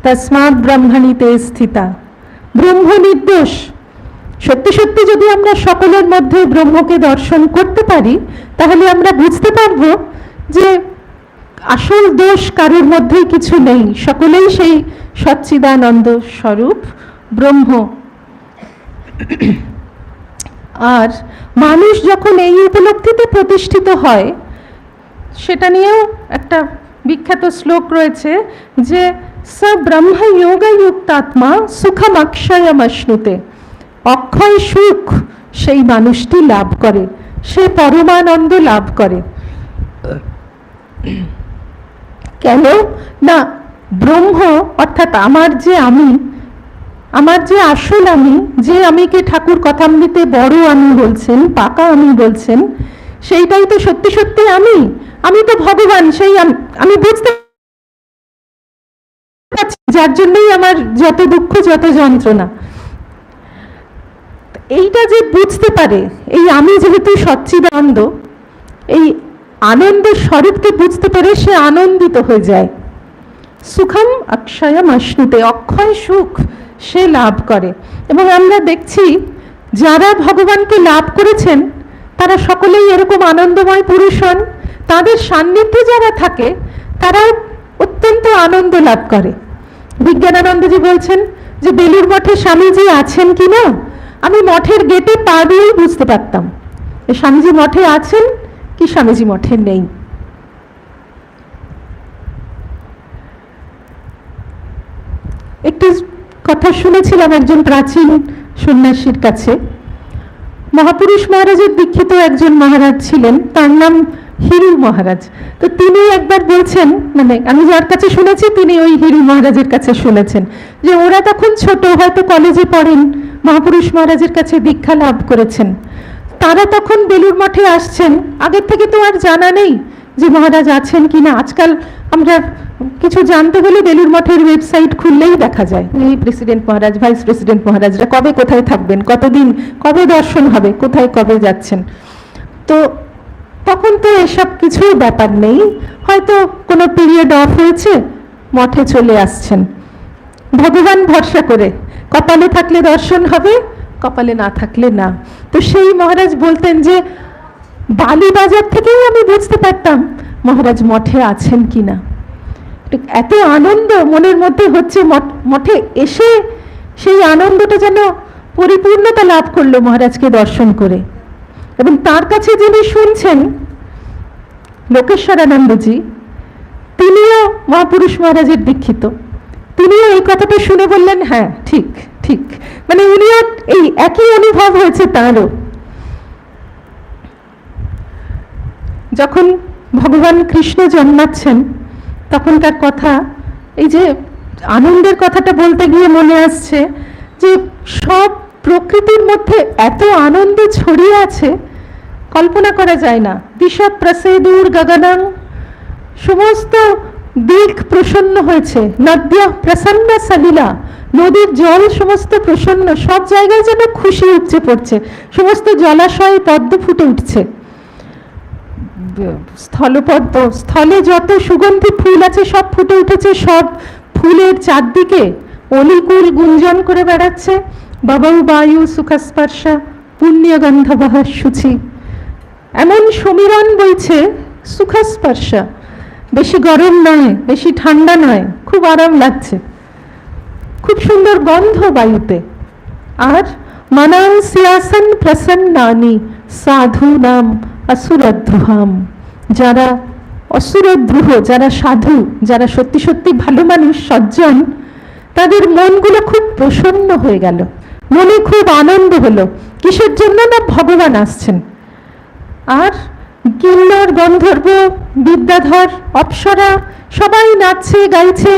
তস্মাৎ ব্রহ্মণি তে স্থিতা। ব্রহ্ম নির্দোষ। সত্যি সত্যি যদি আমরা সকলের মধ্যে ব্রহ্মকে দর্শন করতে পারি, তাহলে আমরা বুঝতে পারবো যে আসল দোষ কারোর মধ্যেই কিছু নেই, সকলেই সেই সচ্চিদানন্দ স্বরূপ ব্রহ্ম। আর মানুষ যখন এই উপলব্ধিতে প্রতিষ্ঠিত হয়, সেটা নিয়েও একটা বিখ্যাত শ্লোক রয়েছে যে স ব্রহ্ম যোগযুক্তাত্মা সুখম অক্ষয়মশ্নুতে। অক্ষয় সুখ সেই মানুষটি লাভ করে, সে পরমানন্দ লাভ করে। কেন না ব্রহ্ম অর্থাৎ আমার যে আমি, আমার যে আসল আমি, যে আমিকে ঠাকুর কথামৃতে বড় আমি বলছেন, পাকা আমি বলছেন, সেইটাই তো সত্যি সত্যি আমি। আমি তো ভগবান, সেই আমি বুঝতে পারছি যার জন্যই আমার যত দুঃখ যত যন্ত্রণা। এইটা যে বুঝতে পারে, এই আমি যেহেতু সচ্চিদানন্দ, এই আনন্দের স্বরূপকে বুঝতে পারে সে আনন্দিত হয়ে যায়। সুখম অক্ষয়ম অশ্নুতে, অক্ষয় সুখ সে লাভ করে। এবং আমরা দেখছি যারা ভগবানকে লাভ করেছেন তারা সকলেই এরকম আনন্দময় পুরুষ হন। তাদের সান্নিধ্যে যারা থাকে তারা অত্যন্ত আনন্দ লাভ করে। বিজ্ঞানানন্দজি বলছেন যে বেলুড় মঠে স্বামীজি আছেন কিনা আমি মঠের গেটে পা দিয়েই বুঝতে পারতাম স্বামীজি মঠে আছেন কি স্বামীজি মঠে নেই। একটি কথা শুনেছিলাম একজন প্রাচীন সন্ন্যাসীর কাছে। মহাপুরুষ মহারাজের দীক্ষিত একজন মহারাজ ছিলেন, তার নাম হিরু মহারাজ। তো তিনি একবার বলছেন, মানে আমি যার কাছে শুনেছি তিনি ওই হিরু মহারাজের কাছে শুনেছেন, যে ওরা তখন ছোট, হয়তো কলেজে পড়েন, মহাপুরুষ মহারাজের কাছে দীক্ষা লাভ করেছেন। তারা তখন বেলুড় মঠে আসছেন, আগের থেকে তো আর জানা নেই যে মহারাজ আছেন কিনা। আজকাল আমরা কিছু জানতে হলে বেলুড় মঠের ওয়েবসাইট খুললেই দেখা যায় এই প্রেসিডেন্ট মহারাজ, ভাইস প্রেসিডেন্ট মহারাজরা কবে কোথায় থাকবেন, কতদিন, কবে দর্শন হবে, কোথায় কবে যাচ্ছেন। তো তখন তো এসব কিছু ব্যাপার নেই, হয়তো কোনো পিরিয়ড অফ হয়েছে মঠে চলে আসছেন ভগবান ভরসা করে, কপালে থাকলে দর্শন হবে, কপালে না থাকলে না। তো সেই মহারাজ বলতেন যে বালি বাজার থেকেই আমি বুঝতে পারতাম মহারাজ মঠে আছেন কিনা। এত আনন্দ মনের মধ্যে হচ্ছে, মঠে এসে সেই আনন্দটা যেন পরিপূর্ণতা লাভ করলো মহারাজকে দর্শন করে। এবং তার কাছে যিনি শুনছেন লোকেশ্বরানন্দজি, তিনিও মহাপুরুষ মহারাজের দীক্ষিত, তিনিও এই কথাটা শুনে বললেন হ্যাঁ ঠিক ঠিক, মানে উনিও এই একই অনুভব হয়েছে তাঁরও। যখন ভগবান কৃষ্ণ জন্মাচ্ছেন তখনকার কথা, এই যে আনন্দের কথাটা বলতে গিয়ে মনে আসছে যে সব প্রকৃতির মধ্যে এত আনন্দ ছড়িয়ে আছে কল্পনা করা যায় না। দিশা প্রসেদুর গগনং, সমস্ত দিক প্রসন্ন হয়েছে। নদ্য প্রসন্ন সলিলা, নদীর জল সমস্ত প্রসন্ন, সব জায়গায় যেন খুশি উপচে পড়ছে, সমস্ত জলাশয় পদ্ম ফুটে উঠছে। স্থলপদ্ম, স্থলে যত সুগন্ধি ফুল আছে সব ফুটে উঠেছে, সব ফুলের চারদিকে অলিকুল গুঞ্জন করে বেড়াচ্ছে। বাবৌ বায়ু সুখস্পর্শা পুণ্যগন্ধবহ শুচি, এমন সমীরণ বইছে সুখস্পর্শা, বেশি গরম নয় বেশি ঠান্ডা নয়, খুব আরাম লাগছে, খুব সুন্দর গন্ধ বায়ুতে। আর মনাং সিয়াসন প্রসন্নানি সাধু নাম অসুরদ্রুহাম, যারা অসুরদ্রুহ, যারা সাধু, যারা সত্যি সত্যি ভালো মানুষ, সজ্জন, তাদের মনগুলো খুব প্রসন্ন হয়ে গেল, মনে খুব আনন্দ হলো। কিসের জন্য না ভগবান আসছেন। আর কিন্নর, গন্ধর্ব, বিদ্যাধর, অপ্সরা সবাই নাচছে গাইছে।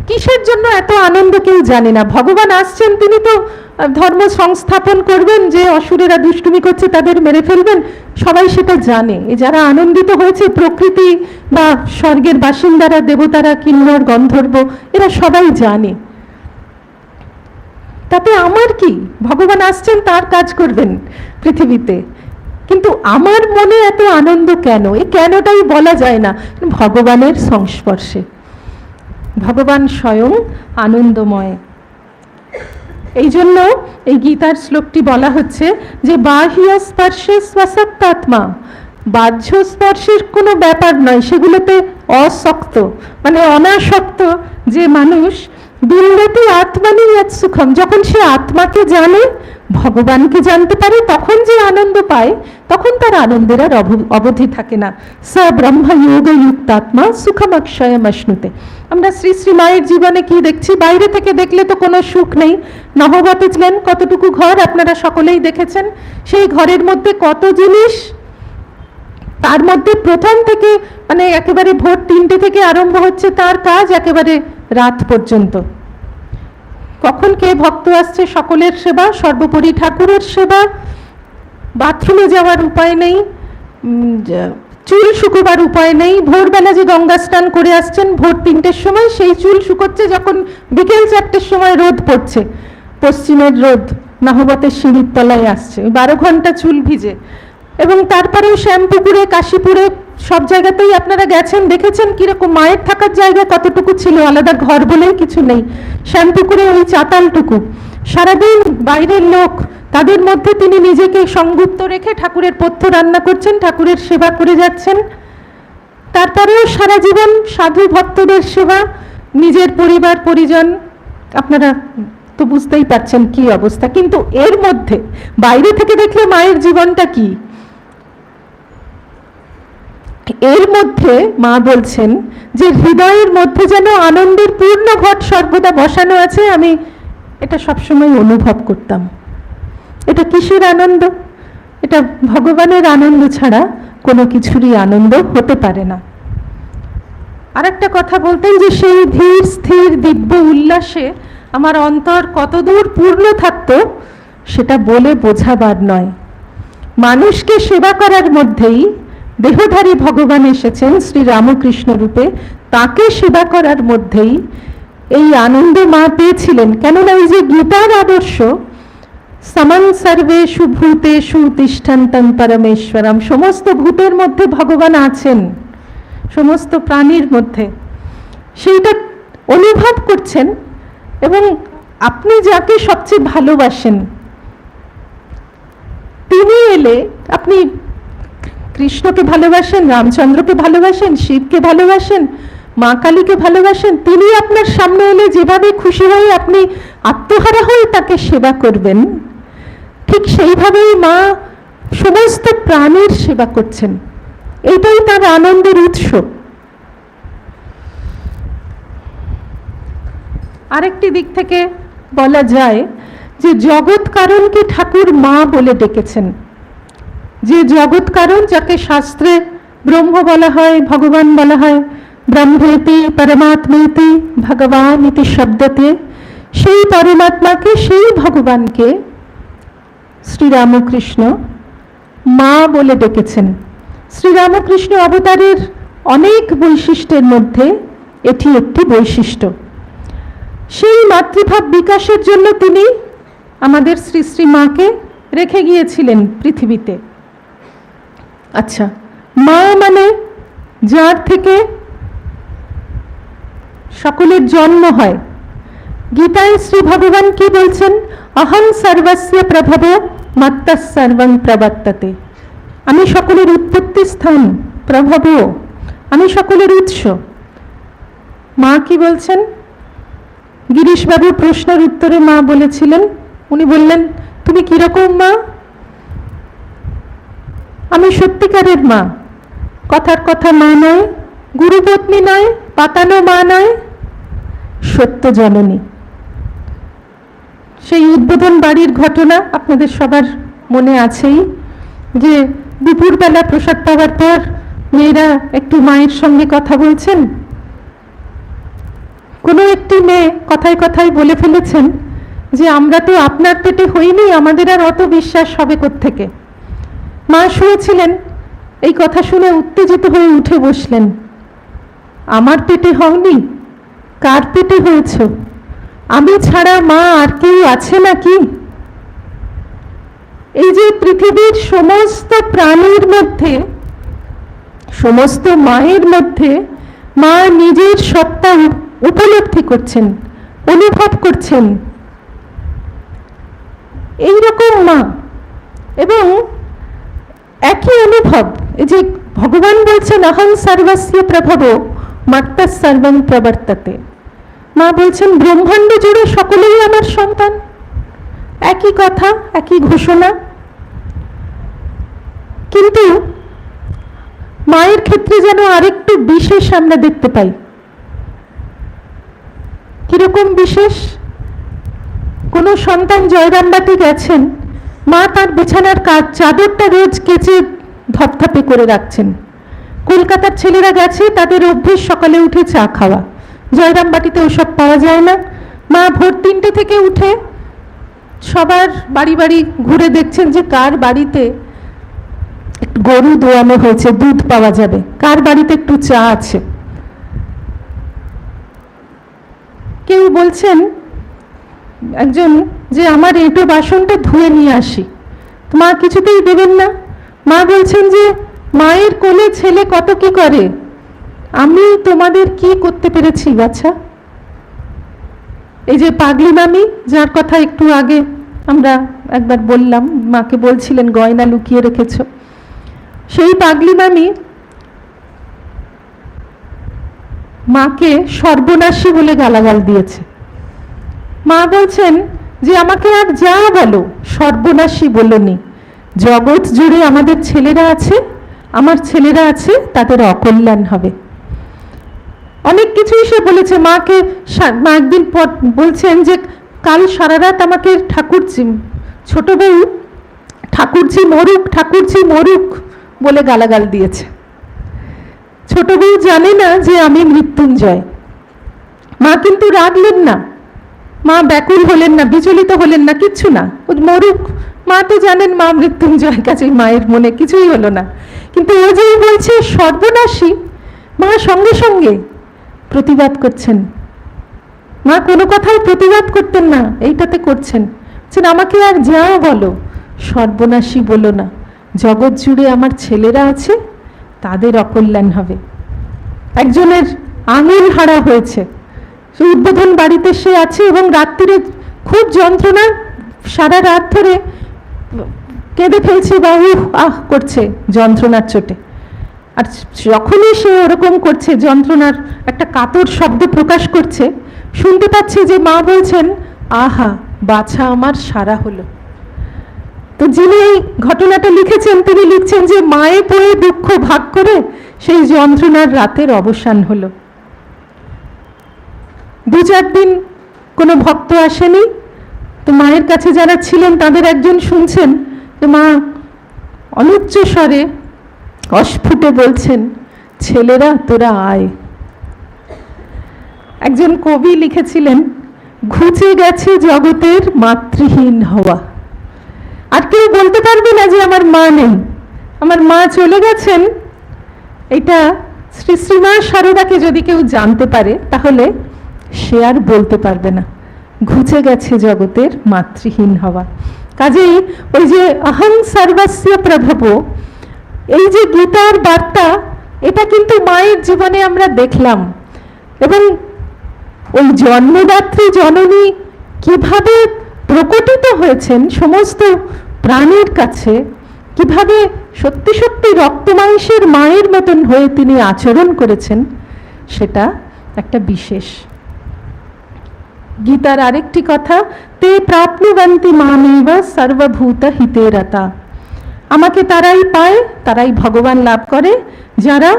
কিসের জন্য এত আনন্দ কেউ জানে না। ভগবান আসছেন, তিনি তো ধর্ম সংস্থাপন করবেন, যে অসুরেরা দুষ্টুমি করছে তাদের মেরে ফেলবেন, সবাই সেটা জানে। যারা আনন্দিত হয়েছে প্রকৃতি বা স্বর্গের বাসিন্দারা, দেবতারা, কিন্নর, গন্ধর্ব, এরা সবাই জানে। তাতে আমার কি, ভগবান আসছেন তার কাজ করবেন পৃথিবীতে, কিন্তু আমার মনে এত আনন্দ কেন, এই কেনটাই বলা যায় না। ভগবানের সংস্পর্শে, ভগবান স্বয়ং আনন্দময়। এই জন্য এই গীতার শ্লোকটি বলা হচ্ছে যে বাহ্য স্পর্শে স্বসক্তাত্মা, বাহ্য স্পর্শের কোনো ব্যাপার নয়, সেগুলোতে অসক্ত মানে অনাসক্ত যে মানুষ, বিন্দতি আত্মানি ইয়ৎ সুখম, যখন সে আত্মাকে জানে, ভগবানকে জানতে পারে, তখন যে আনন্দ পায়, তখন তার আনন্দের আর অবধি থাকে না। স ব্রহ্ম যোগ যুক্তাত্মা সুখম অক্ষয়ম অশ্নুতে। আমরা শ্রী শ্রী মায়ের জীবনে কি দেখছি, বাইরে থেকে দেখলে তো কোনো সুখ নেই। নহবতে ছিলেন কতটুকু ঘর আপনারা সকলেই দেখেছেন, সেই ঘরের মধ্যে কত জিনিস, তার মধ্যে প্রথম থেকে মানে একেবারে ভোর 3টে থেকে আরম্ভ হচ্ছে তার কাজ, একেবারে রাত পর্যন্ত। কখন কে ভক্ত আসছে সকলের সেবা, সর্বোপরি ঠাকুরের সেবা। বাথরুমে যাওয়ার উপায় নেই, চুল শুকোবার উপায় নেই, ভোরবেলা যে গঙ্গা স্নান করে আসছেন ভোর 3টের সময়, সেই চুল শুকোচ্ছে যখন বিকেল 4টের সময় রোদ পড়ছে, পশ্চিমের রোদ নহবতের সিঁড়ির তলায় আসছে, 12 ঘন্টা চুল ভিজে। এবং তারপরেও শ্যামপুকুরে, কাশীপুরে সব জায়গাতেই আপনারা গেছেন, দেখেছেন কিরকম মায়ের থাকার জায়গা কতটুকু ছিল, আলাদা ঘর বলেই কিছু নেই, শ্যামপুকুরে ওই চাতালটুকু। সারাদিন বাইরের লোক, তাদের মধ্যে তিনি নিজেকে সংযুক্ত রেখে ঠাকুরের পথ্য রান্না করছেন, ঠাকুরের সেবা করে যাচ্ছেন। তারপরেও সারা জীবন সাধু ভক্তদের সেবা, নিজের পরিবার পরিজন, আপনারা তো বুঝতেই পারছেন কি অবস্থা। কিন্তু এর মধ্যে বাইরে থেকে দেখলে মায়ের জীবনটা কি, এর মধ্যে মা বলছেন যে হৃদয়ের মধ্যে যেন আনন্দের পূর্ণ ঘট সর্বদা বসানো আছে। আমি এটা সবসময় অনুভব করতাম। এটা কিসের আনন্দ? এটা ভগবানের আনন্দ ছাড়া কোনো কিছুরই আনন্দ হতে পারে না। আর একটা কথা বলতেন যে সেই ধীর স্থির দিব্য উল্লাসে আমার অন্তর কতদূর পূর্ণ থাকতো সেটা বলে বোঝাবার নয়। মানুষকে সেবা করার মধ্যেই দেহধারী ভগবান এসেছেন শ্রী রামকৃষ্ণ রূপে, তাকে সেবা করার মধ্যেই এই আনন্দ মা পেয়েছিলেন। কেননা এই যে গীতার আদর্শ, সমং সর্বেষু ভূতেষু তিষ্ঠন্তং পরমেশ্বরম, সমস্ত ভূতের মধ্যে ভগবান আছেন, সমস্ত প্রাণীর মধ্যে, সেইটা অনুভব করছেন। এবং আপনি যাকে সবচেয়ে ভালোবাসেন তিনি এলে, আপনি কৃষ্ণকে ভালোবাসেন, রামচন্দ্রকে ভালোবাসেন, শিবকে ভালোবাসেন, মা কালীকে ভালোবাসেন, তিনি আপনার সামনে এলে যেভাবে খুশি হয়ে আপনি আত্মহারা হয়ে তাকে সেবা করবেন, ঠিক সেইভাবেই মা সমস্ত প্রাণীর সেবা করছেন। এটাই তার আনন্দের উৎস। আরেকটি দিক থেকে বলা যায় যে জগৎ কারণকে ঠাকুর মা বলে ডেকেছেন। যে জগৎ কারণ, যাকে শাস্ত্রে ব্রহ্ম বলা হয়, ভগবান বলা হয়, ব্রহ্মেতি পরমাত্মেতি ভগবান ইতি শব্দতে, সেই পরমাত্মাকে, সেই ভগবানকে শ্রীরামকৃষ্ণ মা বলে ডেকেছেন। শ্রীরামকৃষ্ণ অবতারের অনেক বৈশিষ্ট্যের মধ্যে এটি একটি বৈশিষ্ট্য। সেই মাতৃভাব বিকাশের জন্য তিনি আমাদের শ্রী শ্রী মাকে রেখে গিয়েছিলেন পৃথিবীতে। আচ্ছা, মা মানে যার থেকে সকলের জন্ম হয়। গীতায় শ্রী ভগবান কি বলছেন? অহং সর্বস্য প্রভব মত্তঃ সর্বং প্রবর্ততে। আমি সকলের উৎপত্তি স্থান, প্রভব, আমি সকলের উৎস। মা কি বলছেন? গিরিশবাবুর প্রশ্নের উত্তরে মা বলেছিলেন, উনি বললেন, তুমি কিরকম মা? আমি সত্যিকারের মা, কথার কথা মা নয়, গুরুপত্নী নয়, পাতানো মা নয়, সত্য জননী। সেই উদ্বোধন বাড়ির ঘটনা আপনাদের সবার মনে আছেই, যে দুপুরবেলা প্রসাদ পাওয়ার পর মেয়েরা একটু মায়ের সঙ্গে কথা বলছেন। কোনো একটি মেয়ে কথায় কথায় বলে ফেলেছেন যে আমরা তো আপনার পেটে হইনি, আমাদের আর অত বিশ্বাস হবে কোত্থেকে। মা শুয়েছিলেন, এই কথা শুনে উত্তেজিত হয়ে উঠে বসলেন। আমার পেটে হওনি? কার পেটে হয়েছ? আমি ছাড়া মা আর কেউ আছে নাকি? এই যে পৃথিবীর সমস্ত প্রাণীর মধ্যে, সমস্ত মায়ের মধ্যে মা নিজের সত্তা উপলব্ধি করছেন, অনুভব করছেন, এইরকম মা। এবং একই অনুভব, এই যে ভগবান বলছেন অহং সর্বস্য প্রভব মত্তঃ সর্বং প্রবর্ততে, মা বলছেন ব্রহ্মাণ্ড জুড়ে সকলেই আমার সন্তান। একই কথা, একই ঘোষণা। কিন্তু মায়ের ক্ষেত্রে যেন আরেকটু বিশেষ আমরা দেখতে পাই। কিরকম বিশেষ? কোনো সন্তান জয়রামবাটি গেছেন, মা তার বিছানার চাদরটা রোজ কেচে ধপধপে করে রাখছেন। কলকাতার ছেলেরা গেছে, তাদের অভ্যেস সকালে উঠে চা খাওয়া। জয়রামবাটিতে ওসব পাওয়া যায় না। মা ভোর 3টে থেকে উঠে সবার বাড়ি বাড়ি ঘুরে দেখছেন যে কার বাড়িতে একটু গরু দোয়ানো হয়েছে, দুধ পাওয়া যাবে, কার বাড়িতে একটু চা আছে। কেউ বলছেন একজন যে আমার এঁটো বাসনটা ধুয়ে নিয়ে আসি, মা কিছুতেই দেবেন না। মা বলছেন যে মায়ের কোলে ছেলে কত কি করে, আমি তোমাদের কি করতে পেরেছি বাচ্চা। এই যে পাগলি মামি, যার কথা একটু আগে আমরা একবার বললাম, মাকে বলছিলেন গয়না লুকিয়ে রেখেছ, সেই পাগলি মামি মাকে সর্বনাশী বলে গালাগাল দিয়েছে। মা বলছেন যে আমাকে আর যা বলো সর্বনাশী বলনি, জগৎ জুড়ে আমাদের ছেলেরা আছে, আমার ছেলেরা আছে, তাদের অকল্যাণ হবে। অনেক কিছুই সে বলেছে মাকে। মা একদিন পর বলছেন যে কাল সারা রাত আমাকে ঠাকুরজি, ছোট বউ ঠাকুরজি মরুক, ঠাকুরজি মরুক বলে গালাগাল দিয়েছে। ছোট বউ জানে না যে আমি মৃত্যুঞ্জয়। মা কিন্তু রাগলেন না, মা ব্যাকুল হলেন না, বিচলিত হলেন না, কিচ্ছু না, মরুক। মা তো জানেন মা মৃত্যুঞ্জয়, কাছে মায়ের মনে কিছুই হলো না। কিন্তু ও যে বলছে সর্বনাশী, মা সঙ্গে সঙ্গে প্রতিবাদ করছেন। মা কোনো কথায় প্রতিবাদ করতেন না, এইটাতে করছেন। আমাকে আর যা বলো সর্বনাশী বলো না, জগৎ জুড়ে আমার ছেলেরা আছে, তাদের অকল্যাণ হবে। একজনের আঙুল হারা হয়েছে, উদ্বোধন বাড়িতে সে আছে এবং রাত্রিরে খুব যন্ত্রণা, সারা রাত ধরে কেঁদে ফেলছে বা আহ করছে যন্ত্রণার চোটে। আর যখনই সে ওরকম করছে, যন্ত্রণার একটা কাতর শব্দ প্রকাশ করছে, শুনতে পাচ্ছে যে মা বলছেন আহা বাছা আমার সারা হলো। তো যিনি এই ঘটনাটা লিখেছেন তিনি লিখছেন যে মায়ে পড়ে দুঃখ ভাগ করে সেই যন্ত্রণার রাতের অবসান হলো। 2-4 দিন কোনো ভক্ত আসেনি, তো মায়ের কাছে যারা ছিলেন তাদের একজন শুনছেন যে মা অনুচ্চ স্বরে অস্ফুটে বলছেন ছেলেরা তোরা আয়। একজন কবি লিখেছিলেন ঘুচে গেছে জগতের মাতৃহীন হওয়া। আর কেউ বলতে পারবে না যে আমার মা নেই, আমার মা চলে গেছেন। এটা শ্রী শ্রীমা সারদাকে যদি কেউ জানতে পারে তাহলে সে আর বলতে পারবে না ঘুচে গেছে জগতের মাতৃহীন হওয়া। কাজেই ওই যে অহং সর্বস্য প্রভব, এই যে গীতার বার্তা, এটা কিন্তু মায়ের জীবনে আমরা দেখলাম। এবং ওই জন্মদাত্রী জননী কিভাবে প্রকটিত হয়েছেন সমস্ত প্রাণীর কাছে, কিভাবে সত্যি সত্যি রক্তমাংসের মায়ের মতন হয়ে তিনি আচরণ করেছেন, সেটা একটা বিশেষ। গীতার আরেকটি কথা, তে প্রাপ্নুবন্তি মামেব সর্বভূত হিতে রতা। আমাকে তারাই পায়, তারাই ভগবান লাভ করে যারা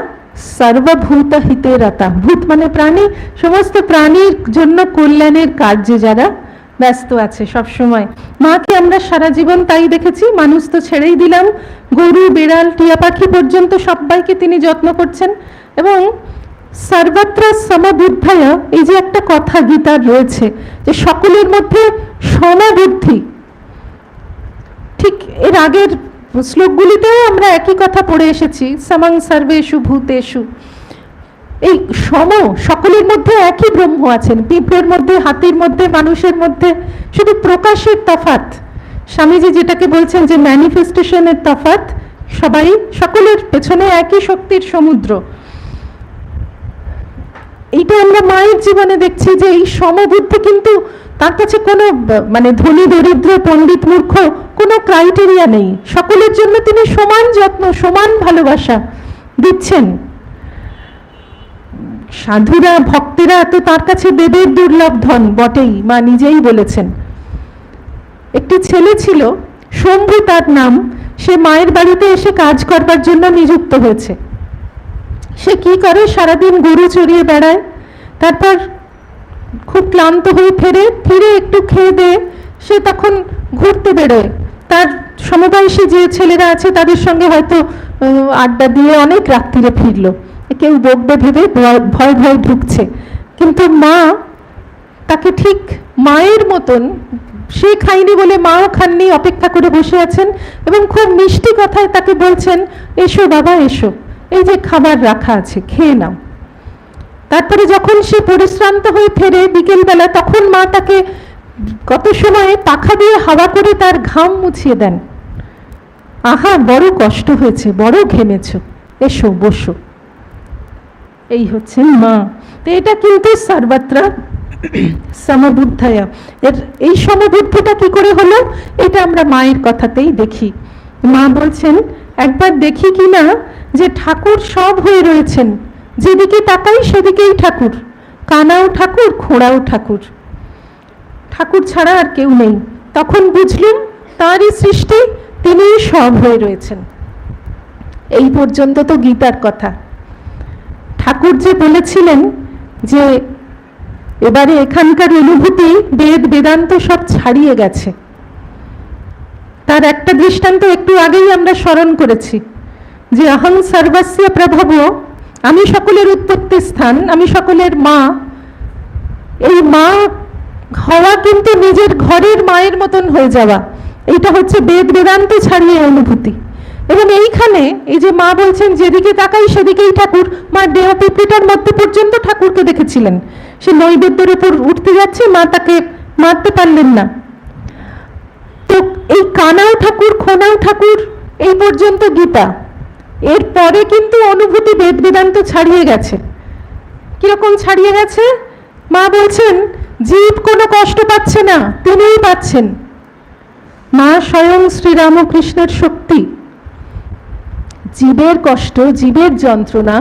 সর্বভূত হিতে রতা, ভূত মানে প্রাণী, সমস্ত প্রাণীর জন্য কল্যাণের কার্যে যারা ব্যস্ত আছে সব সময়। মাকে আমরা সারা জীবন তাই দেখেছি, মানুষ তো ছেড়েই দিলাম, গরু বিড়াল টিয়া পাখি পর্যন্ত সবাইকে তিনি যত্ন করছেন। এবং সর্বত্র সমবুদ্ধায়, এই যে একটা কথা গীতার রয়েছে যে সকলের মধ্যে সমবুদ্ধি, ঠিক এর আগের শ্লোকগুলিতেও আমরা একই কথা পড়ে এসেছি, সমং সর্বেষু ভূতেষু। এই সম, সকলের মধ্যে একই ব্রহ্ম আছেন, পিঁপড়ের মধ্যে, হাতির মধ্যে, মানুষের মধ্যে, শুধু প্রকাশের তফাৎ। স্বামীজি যেটাকে বলছেন যে ম্যানিফেস্টেশনের তফাৎ, সবাই সকলের পেছনে একই শক্তির সমুদ্র। এইটা আমরা মায়ের জীবনে দেখছি যে এই সমবুদ্ধি কিন্তু তার কাছে কোনো মানে ধনী দরিদ্র পণ্ডিত মূর্খ কোনো ক্রাইটেরিয়া নেই, সকলের জন্য তিনি সমান যত্ন, সমান ভালোবাসা দিচ্ছেন। সাধুরা ভক্তেরা তো তার কাছে দেবের দুর্লভ ধন বটেই, মা নিজেই বলেছেন। একটি ছেলে ছিল, শম্ভু তার নাম, সে মায়ের বাড়িতে এসে কাজ করবার জন্য নিযুক্ত হয়েছে। সে কি করে, সারাদিন গরু চড়িয়ে বেড়ায়, তারপর খুব ক্লান্ত হয়ে ফিরে একটু খেয়ে দিয়ে সে তখন ঘুরতে বেরোয়। তার সমবয়সী যে ছেলেরা আছে তাদের সঙ্গে হয়তো আড্ডা দিয়ে অনেক রাত্রিরে ফিরলো, কেউ বকবে ভেবে ভয় ভয় ঢুকছে। কিন্তু মা তাকে ঠিক মায়ের মতন সে খায়নি বলে মাও খাননি, অপেক্ষা করে বসে আছেন এবং খুব মিষ্টি কথায় তাকে বলছেন, এসো বাবা এসো, এই যে খাবার রাখা আছে, খেয়ে নাও। তারপরে যখন সে পরিশ্রান্ত হয়ে ফেরে বিকেলবেলা, তখন মা তাকে কত সময় পাখা দিয়ে হাওয়া করে তার ঘাম মুছিয়ে দেন। আহা, বড় কষ্ট হয়েছে, বড় ঘেমেছ, এসো বসো। এই হচ্ছেন মা। তো এটা কিন্তু সর্বত্র সমবুদ্ধয়া। এর এই সমবুদ্ধিটা কি করে হলো, এটা আমরা মায়ের কথাতেই দেখি। মা বলছেন, একবার দেখি কিনা যে ঠাকুর সব হয়ে রয়েছেন, যেদিকে তাকাই সেদিকেই ঠাকুর, কানাও ঠাকুর, খোঁড়াও ঠাকুর, ঠাকুর ছাড়া আর কেউ নেই। তখন বুঝলুম তারই সৃষ্টি, তিনিই সব হয়ে রয়েছেন। এই পর্যন্ত তো গীতার কথা। ঠাকুর যে বলেছিলেন যে এবারে এখানকার অনুভূতি বেদ বেদান্ত সব ছাড়িয়ে গেছে, তার একটা দৃষ্টান্ত একটু আগেই আমরা স্মরণ করেছি যে অহং সর্বস্য প্রভব, আমি সকলের উৎপত্তি স্থান, আমি সকলের মা। এই মা হওয়া কিন্তু নিজের ঘরের মায়ের মতন হয়ে যাওয়া, এইটা হচ্ছে বেদ বেদান্ত ছাড়িয়ে অনুভূতি। এবং এইখানে এই যে মা বলছেন যেদিকে তাকাই সেদিকেই ঠাকুর, মা দেহ পিপিটার মধ্যে পর্যন্ত ঠাকুরকে দেখেছিলেন। সে নৈবেদ্যের উপর উঠতে যাচ্ছে, মা তাকে মারতে পারলেন না। তো এই কানাও ঠাকুর, খোনাও ঠাকুর, এই পর্যন্ত গীতা। এরপরে কিন্তু অনুভূতি বেদ বেদান্ত ছাড়িয়ে গেছে। কিরকম ছাড়িয়ে গেছে? মা বলছেন জীব কোনো কষ্ট পাচ্ছে না, তিনিই পাচ্ছেন। মা স্বয়ং শ্রীরামকৃষ্ণের শক্তি। জীবের কষ্ট, জীবের যন্ত্রণা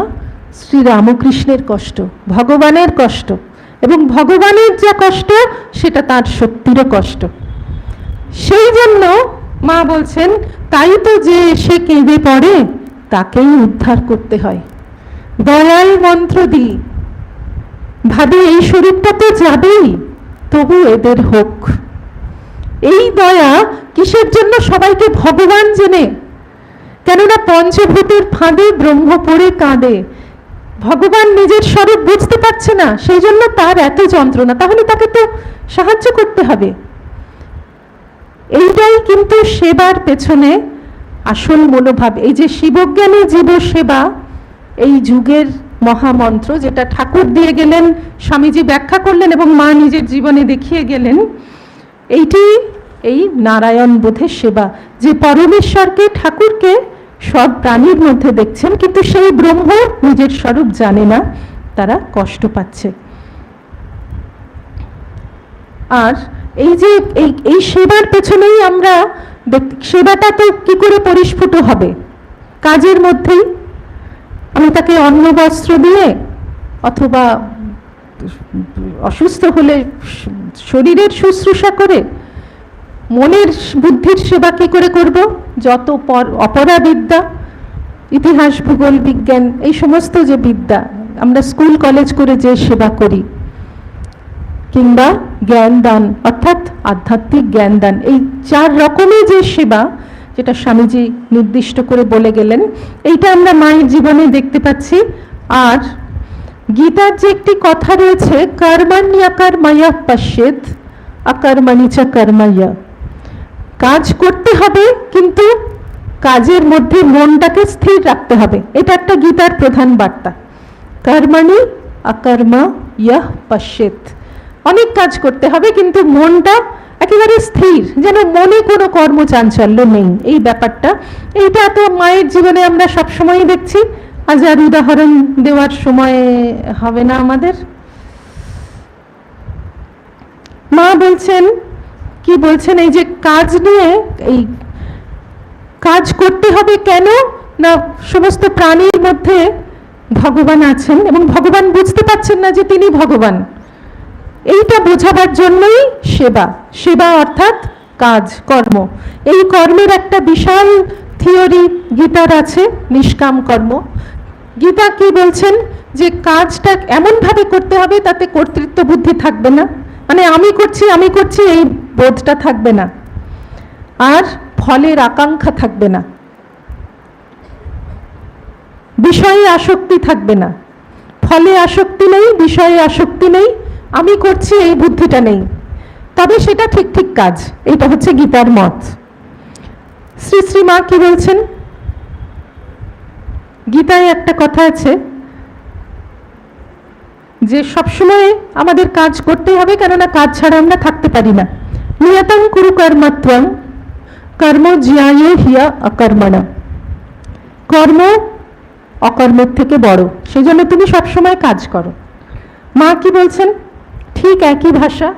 শ্রীরামকৃষ্ণের কষ্ট, ভগবানের কষ্ট, এবং ভগবানের যা কষ্ট সেটা তার শক্তিরও কষ্ট। সেই জন্য মা বলছেন, তাই তো যে এসে কেঁদে পড়ে তাকেই উদ্ধার করতে হয়। দয়াল মন্ত্র দিই, ভাবে এই শরীরটা তো যাবেই, তবু এদের হোক। এই দয়া কিসের জন্য? সবাইকে ভগবান জেনে। কেননা পঞ্চভূতের ফাঁদে ব্রহ্ম পড়ে কাঁদে, ভগবান নিজের স্বরূপ বুঝতে পারছে না, সেই জন্য তার এত যন্ত্রণা। তাহলে তাকে তো সাহায্য করতে হবে। এইটাই কিন্তু সেবার পেছনে আসল মনোভাব। এই যে শিবজ্ঞানী জীব সেবা, এই যুগের মহামন্ত্র, যেটা ঠাকুর দিয়ে গেলেন, স্বামীজি ব্যাখ্যা করলেন এবং মা নিজের জীবনে দেখিয়ে গেলেন, এইটি এই নারায়ণ বোধের সেবা। যে পরমেশ্বরকে, ঠাকুরকে সব প্রাণীর মধ্যে দেখছেন, কিন্তু সেই ব্রহ্ম নিজের স্বরূপ জানে না, তারা কষ্ট পাচ্ছে। আর এই যে এই সেবার পেছনেই আমরা, সেবাটা তো কি করে পরিস্ফুট হবে? কাজের মধ্যেই। আমি তাকে অন্ন বস্ত্র দিয়ে, অথবা অসুস্থ হলে শরীরের শুশ্রূষা করে, মনের বুদ্ধির সেবা কি করে করব? যত অপরাবিদ্যা, ইতিহাস, ভূগোল, বিজ্ঞান, এই সমস্ত যে বিদ্যা আমরা স্কুল কলেজ করে যে সেবা করি, কিংবা জ্ঞান দান অর্থাৎ আধ্যাত্মিক জ্ঞান দান, এই 4 রকমের যে সেবা, যেটা স্বামীজি নির্দিষ্ট করে বলে গেলেন, এইটা আমরা মায়ের জীবনে দেখতে পাচ্ছি। আর গীতার যে একটি কথা রয়েছে, কর্মণ্যকর্ময়া পশ্যেৎ অকর্মণি চ কর্ময়া, কাজ করতে হবে কিন্তু কাজের মধ্যে মনটাকে স্থির রাখতে হবে। এটা একটা গীতার প্রধান বার্তা। কর্মণি অকর্ময়া পশ্যেৎ, অনেক কাজ করতে হবে কিন্তু মনটা একেবারে স্থির, যেন মনে কোনো কর্মচাঞ্চল্য নেই, এই ব্যাপারটা। এইটা তো মায়ের জীবনে আমরা সবসময়ই দেখছি। আজ আর উদাহরণ দেওয়ার সময় হবে না আমাদের। মা বলছেন, কি বলছেন, এই যে কাজ নিয়ে, এই কাজ করতে হবে কেন না, সমস্ত প্রাণীর মধ্যে ভগবান আছেন এবং ভগবান বুঝতে পারছেন না যে তিনি ভগবান। এইটা বোঝাবার জন্যই সেবা। সেবা অর্থাৎ কাজ, কর্ম। এই কর্মের একটা বিশাল থিওরি গীতার আছে, নিষ্কাম কর্ম। গীতা কি বলছেন, যে কাজটা এমনভাবে করতে হবে তাতে কর্তৃত্ব বুদ্ধি থাকবে না, মানে আমি করছি এই বোধটা থাকবে না, আর ফলের আকাঙ্ক্ষা থাকবে না, বিষয়ে আসক্তি থাকবে না। ফলে আসক্তি নেই, বিষয়ে আসক্তি নেই, আমি করছি এই বুদ্ধিটা নেই। তবে সেটা ঠিক ঠিক কাজ। এটা হচ্ছে গীতার মত। শ্রী শ্রী মা কি বলছেন? গীতায় একটা কথা আছে যে সবসময় আমাদের কাজ করতেই হবে, কেননা কাজ ছাড়া আমরা থাকতে পারি না। নিয়তং কুরু কর্মত্বং কর্ম জ্ঞায়ে হিয়া অকর্মণা। কর্ম অকর্মের থেকে বড়, সেই জন্য তুমি সবসময় কাজ করো। মা কি বলছেন? ঠিক একই ভাষা,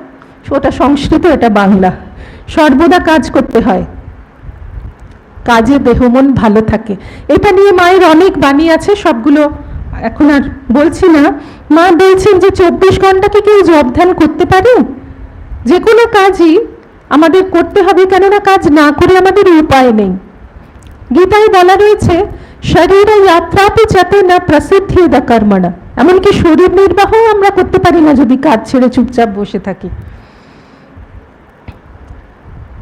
ওটা সংস্কৃত, এটা বাংলা। সর্বদা কাজ করতে হয়, কাজে দেহ মন ভালো থাকে। এটা নিয়ে মায়ের অনেক বাণী আছে, সবগুলো এখন আর বলছি না। মা বলছেন যে 24 ঘন্টা কি কেউ জব ধ্যান করতে পারে? যে কোনো কাজই আমাদের করতে হবে, কেননা কাজ না করে আমাদের উপায় নেই। গীতায় বলা রয়েছে শরীর যাত্রাপি যাতে না প্রসিদ্ধি দা কর্মণা। এমনকি শরীর নির্বাহও আমরা করতে পারি না যদি কাজ ছেড়ে চুপচাপ বসে থাকি।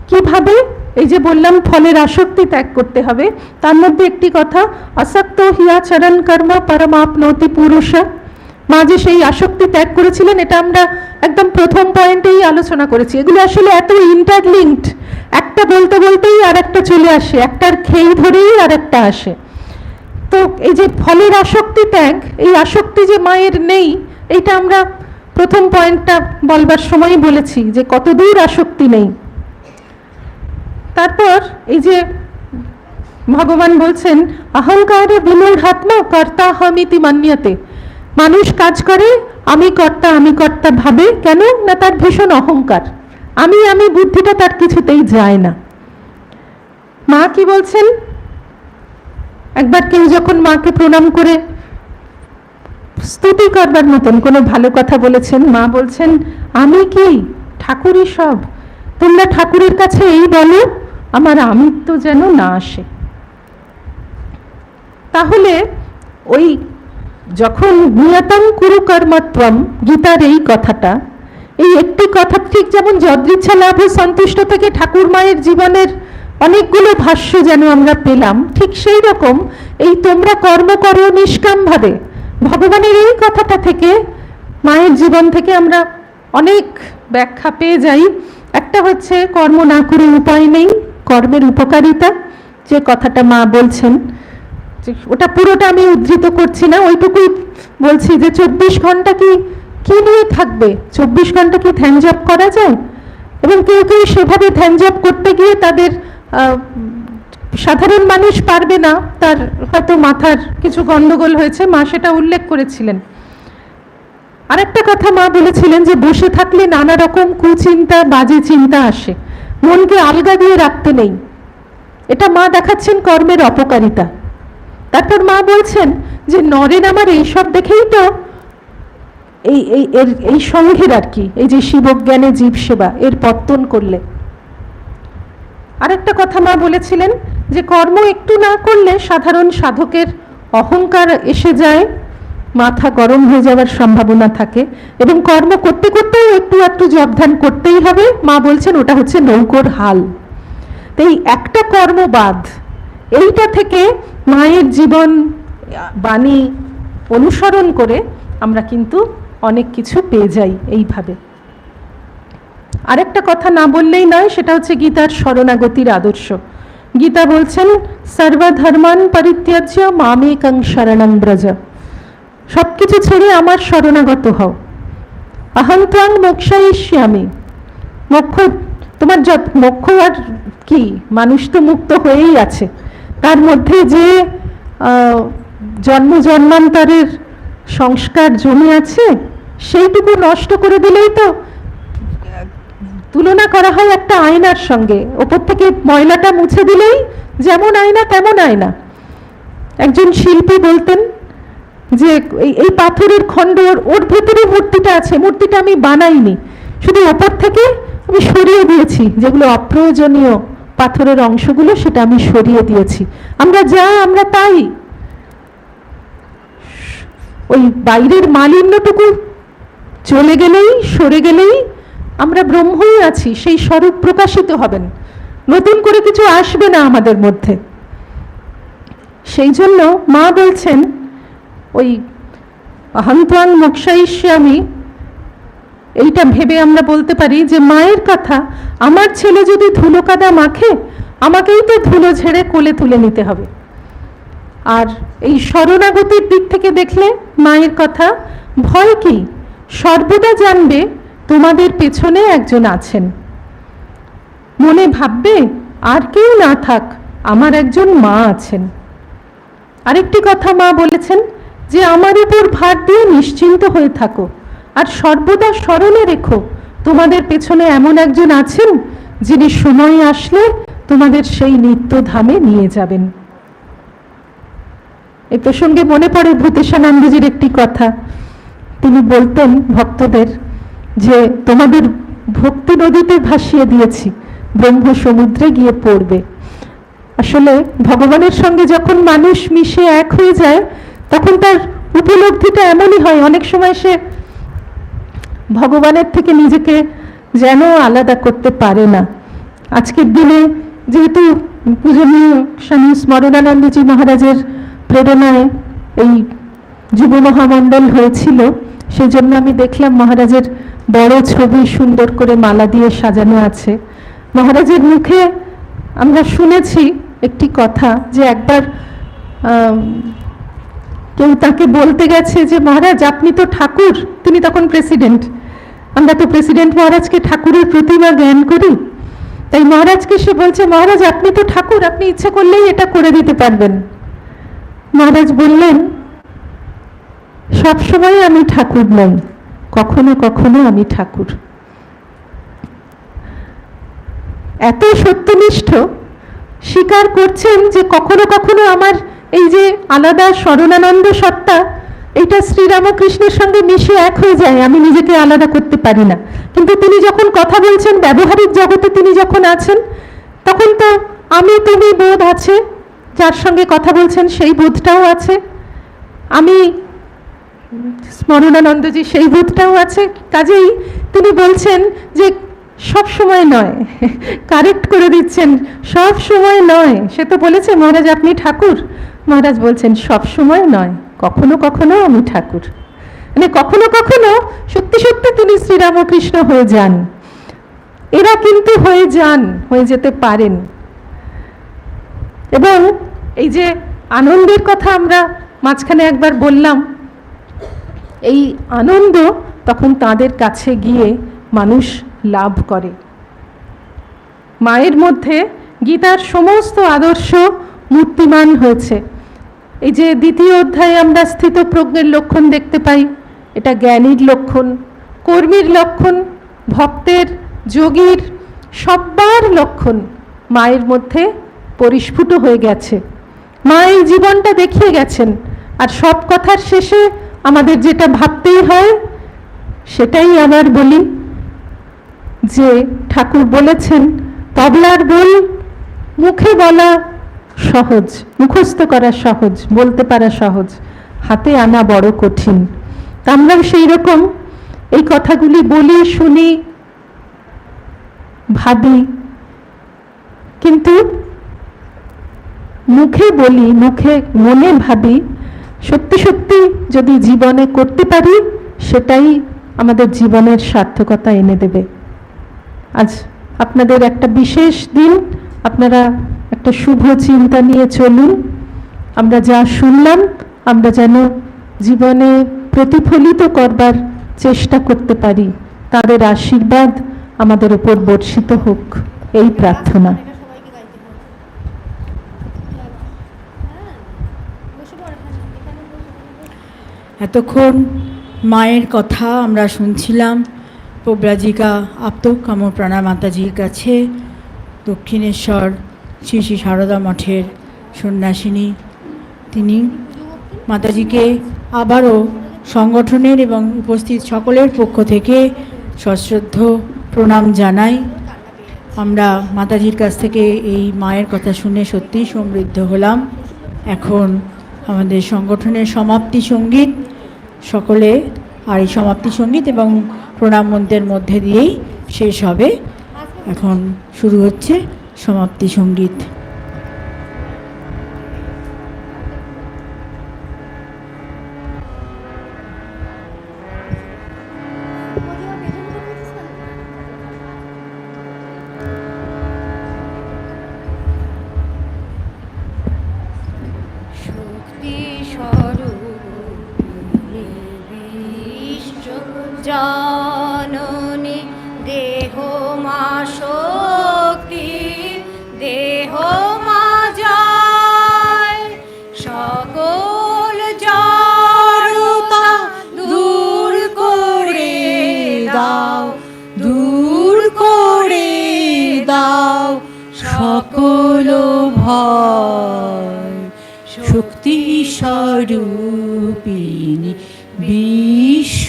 কিভাবে? এই যে বললাম ফলের আসক্তি ত্যাগ করতে হবে, তার মধ্যে একটি কথা, আসক্ত হিয়া চরণ কর্ম পরমাপ্নোতি পুরুষ। মা যে সেই আসক্তি ত্যাগ করেছিলেন, এটা আমরা একদম প্রথম পয়েন্টেই আলোচনা করেছি। এগুলো আসলে এত ইন্টারলিঙ্কড, একটা বলতে বলতেই আর একটা চলে আসে, একটার খেই ধরেই আর একটা আসে। তো এই যে ফলের আসক্তি ত্যাগ, এই আসক্তি যে মায়ের নেই, এইটা আমরা প্রথম পয়েন্টটা বলবার সময়ই বলেছি যে কতদূর আসক্তি নেই। তারপর এই যে ভগবান বলছেন অহংকারে বিমূঢ়াত্মা কর্তা হমিতি মান্যতে। মানুষ কাজ করে আমি কর্তা ভাবে, কেন না তার ভীষণ অহংকার, আমি বুদ্ধিটা তার কিছুতেই যায় না। মা কি বলছেন? একবার কেউ যখন মাকে প্রণাম করে স্তুতি করবার মতন কোনো ভালো কথা বলেছেন, মা বলছেন আমি কি? ঠাকুরই সব। তোমরা ঠাকুরের কাছে এই বলো আমার আমিত্ব যেন না আসে। তাহলে ওই যখন নিয়তং কুরু কর্মত্বম, গীতার এই কথাটা, এই একটি কথা, ঠিক যেমন যদৃচ্ছা লাভে সন্তুষ্ট থেকে ঠাকুর মায়ের জীবনের অনেকগুলো ভাষ্য যেন আমরা পেলাম, ঠিক সেই রকম এই তোমরা কর্ম করো নিষ্কামভাবে, ভগবানের এই কথাটা থেকে মায়ের জীবন থেকে আমরা অনেক ব্যাখ্যা পেয়ে যাই। একটা হচ্ছে কর্ম না করে উপায় নেই, কর্মের উপকারিতা, যে কথাটা মা বলছেন, ওটা পুরোটা আমি উদ্ধৃত করছি না, ওইটুকুই বলছি যে 24 ঘন্টা কি নিয়ে থাকবে? 24 ঘন্টা কি ধ্যান জপ করা যায়? এবং কেউ কেউ সেভাবে ধ্যান জপ করতে গিয়ে তাদের সাধারণ মানুষ পারবে না, তার হয়তো মাথার কিছু গন্ডগোল হয়েছে, মা সেটা উল্লেখ করেছিলেন। আরেকটা কথা মা বলেছিলেন যে বসে থাকলে নানা রকম কুচিন্তা, বাজে চিন্তা আসে, মনকে আলগা দিয়ে রাখতে নেই। এটা মা দেখাচ্ছেন কর্মের অপকারিতা। তারপর মা বলছেন যে নরেন আমার এইসব দেখেই তো এই সংঘের আর কি, এই যে শিবজ্ঞানে জীব সেবা, এর পত্তন করলে। আরেকটা কথা মা বলেছিলেন যে কর্ম একটু না করলে সাধারণ সাধকের অহংকার এসে যায়, মাথা গরম হয়ে যাওয়ার সম্ভাবনা থাকে, এবং কর্ম করতে করতেও একটু জবধান করতেই হবে। মা বলছেন ওটা হচ্ছে নৌকোর হাল। তো এই একটা কর্মবাদ, এইটা থেকে মায়ের জীবন বাণী অনুসরণ করে আমরা কিন্তু অনেক কিছু পেয়ে যাই এইভাবে। আরেকটা কথা না বললেই নয়, সেটা হচ্ছে গীতার শরণাগতির আদর্শ। গীতা বলছেন সর্বধর্মান পরিত্যাজ্য মামেকং শরণং ব্রজ। সবকিছু ছেড়ে আমার শরণাগত হও। অহং ত্বং মোক্ষয়িষ্যামি। মোক্ষ তোমার মোক্ষ আর কি, মানুষ তো মুক্ত হয়েই আছে, তার মধ্যে যে জন্ম জন্মান্তরের সংস্কার জমে আছে সেইটুকু নষ্ট করে দিলেই তো, তুলনা করা হয় একটা আয়নার সঙ্গে, ওপর থেকে ময়লাটা মুছে দিলেই যেমন আয়না তেমন আয়না। একজন শিল্পী বলতেন যে এই পাথরের খণ্ড, ওর ভেতরে মূর্তিটা আছে, মূর্তিটা আমি বানাইনি, শুধু ওপর থেকে আমি সরিয়ে দিয়েছি যেগুলো অপ্রয়োজনীয় পাথরের অংশগুলো, সেটা আমি সরিয়ে দিয়েছি। আমরা আমরা তাই, ওই বাইরের মালিন্যটুকু চলে গেলেই, সরে গেলেই আমরা ব্রহ্মই আছি, সেই স্বরূপ প্রকাশিত হবেন, নতুন করে কিছু আসবে না আমাদের মধ্যে। সেই জন্য মা বলছেন ওই অহং ত্বং মোক্ষয়িষ্যামি, এইটা ভেবে আমরা বলতে পারি যে মায়ের কথা, আমার ছেলে যদি ধুলো কাদা মাখে, আমাকেই তো ধুলো ঝেড়ে কোলে তুলে নিতে হবে। আর এই শরণাগতির দিক থেকে দেখলে মায়ের কথা, ভয় কি, সর্বদা জানবে তোমাদের পেছনে একজন আছেন। মনে ভাববে আর কেউ না থাক, আমার একজন মা আছেন। আরেকটি কথা মা বলেছেন যে আমার উপর ভার দিয়ে নিশ্চিন্ত হয়ে থাকো, আর সর্বদা স্মরণে রেখো তোমাদের পেছনে এমন একজন আছেন যিনি সময় আসলে তোমাদের সেই নিত্যধামে নিয়ে যাবেন। এই প্রসঙ্গে মনে পড়ে ভূতেশানন্দজির একটি কথা। তিনি বলতেন ভক্তদের যে তোমাদের ভক্তি নদীতে ভাসিয়ে দিয়েছি, ব্রহ্ম সমুদ্রে গিয়ে পড়বে। আসলে ভগবানের সঙ্গে যখন মানুষ মিশে এক হয়ে যায়, তখন তার উপলব্ধিটা এমনই হয়, অনেক সময় সে ভগবানের থেকে নিজেকে যেন আলাদা করতে পারে না। আজকের দিনে যেহেতু পূজনীয় স্বামী স্মরণানন্দজি মহারাজের প্রেরণায় এই যুব মহামণ্ডল হয়েছিল, সেই জন্য আমি দেখলাম মহারাজের বড় ছবি সুন্দর করে মালা দিয়ে সাজানো আছে। মহারাজের মুখে আমরা শুনেছি একটি কথা যে একবার কেউ তাকে বলতে গেছে যে মহারাজ আপনি তো ঠাকুর, তিনি তখন প্রেসিডেন্ট, আমরা তো প্রেসিডেন্ট মহারাজকে ঠাকুরের প্রতিমা জ্ঞান করি, তাই মহারাজকে সে বলছে মহারাজ আপনি তো ঠাকুর, আপনি ইচ্ছা করলেই এটা করে দিতে পারবেন। মহারাজ বললেন সবসময় আমি ঠাকুর নই, কখনো কখনো আমি ঠাকুর। এত সত্যনিষ্ঠ, স্বীকার করছেন যে কখনো কখনো আমার এই যে আলাদা শরণানন্দ সত্তা, এটা শ্রীরামকৃষ্ণের সঙ্গে মিশে এক হয়ে যায়, আমি নিজেকে আলাদা করতে পারি না। কিন্তু তিনি যখন কথা বলছেন ব্যবহারিক জগতে, তিনি যখন আছেন, তখন তো আমি তুমি বোধ আছে, যার সঙ্গে কথা বলছেন সেই বোধটাও আছে, আমি স্মরণানন্দজি সেই বোধটাও আছে। কাজেই তিনি বলছেন যে সব সময় নয়, কারেক্ট করে দিচ্ছেন, সব সময় নয়। সে তো বলেছে মহারাজ আপনি ঠাকুর, মহারাজ বলছেন সব সময় নয়, কখনো কখনো আমি ঠাকুর। মানে কখনো কখনো সত্যি সত্যি তিনি শ্রীরামকৃষ্ণ হয়ে যান। এরা কিন্তু হয়ে যান, হয়ে যেতে পারেন। এবং এই যে আনন্দের কথা আমরা মাঝখানে একবার বললাম, এই আনন্দ তখন তাদের কাছে গিয়ে মানুষ লাভ করে। মায়ের মধ্যে গীতার সমস্ত আদর্শ মূর্তিমান হয়েছে। এই যে দ্বিতীয় অধ্যায়ে আমরা স্থিতপ্রজ্ঞের লক্ষণ দেখতে পাই, এটা জ্ঞানীর লক্ষণ, কর্মীর লক্ষণ, ভক্তের, যোগীর, সব্বার লক্ষণ মায়ের মধ্যে পরিস্ফুট হয়ে গেছে। মা এই জীবনটা দেখিয়ে গেছেন। আর সব কথার শেষে আমাদের যেটা ভাবতেই হয় সেটাই আবার বলি, যে ঠাকুর বলেছেন তবলার বোল মুখে বলা সহজ, মুখস্থ করা সহজ, বলতে পারা সহজ, হাতে আনা বড় কঠিন। আমরাও সেই রকম এই কথাগুলি বলি, শুনি, ভাবি, কিন্তু মুখে বলি, মুখে মনে ভাবি, সত্যি সত্যি যদি জীবনে করতে পারি সেটাই আমাদের জীবনের সার্থকতা এনে দেবে। আজ আপনাদের একটা বিশেষ দিন, আপনারা একটা শুভ চিন্তা নিয়ে চলুন। আমরা যা শুনলাম আমরা যেন জীবনে প্রতিফলিত করবার চেষ্টা করতে পারি, তাদের আশীর্বাদ আমাদের উপর বর্ষিত হোক, এই প্রার্থনা। এতক্ষণ মায়ের কথা আমরা শুনছিলাম প্রব্রাজিকা আপ্তকাম প্রাণা মাতাজির কাছে, দক্ষিণেশ্বর শ্রী শ্রী সারদা মঠের সন্ন্যাসিনী। তিনি মাতাজিকে আবারও সংগঠনের এবং উপস্থিত সকলের পক্ষ থেকে সশ্রদ্ধ প্রণাম জানাই। আমরা মাতাজির কাছ থেকে এই মায়ের কথা শুনে সত্যিই সমৃদ্ধ হলাম। এখন আমাদের সংগঠনের সমাপ্তি সঙ্গীত সকলে, আর এই সমাপ্তি সঙ্গীত এবং প্রণাম মন্ত্রের মধ্যে দিয়েই শেষ হবে। এখন শুরু হচ্ছে সমাপ্তি সঙ্গীত। জননী দেহ মা শক্তি, দেহ মা জয়, সকল জড়তা দূর করে দাও, দূর করে দাও সকল ভয়। শক্তি স্বরূপিণী বিশ্বজননী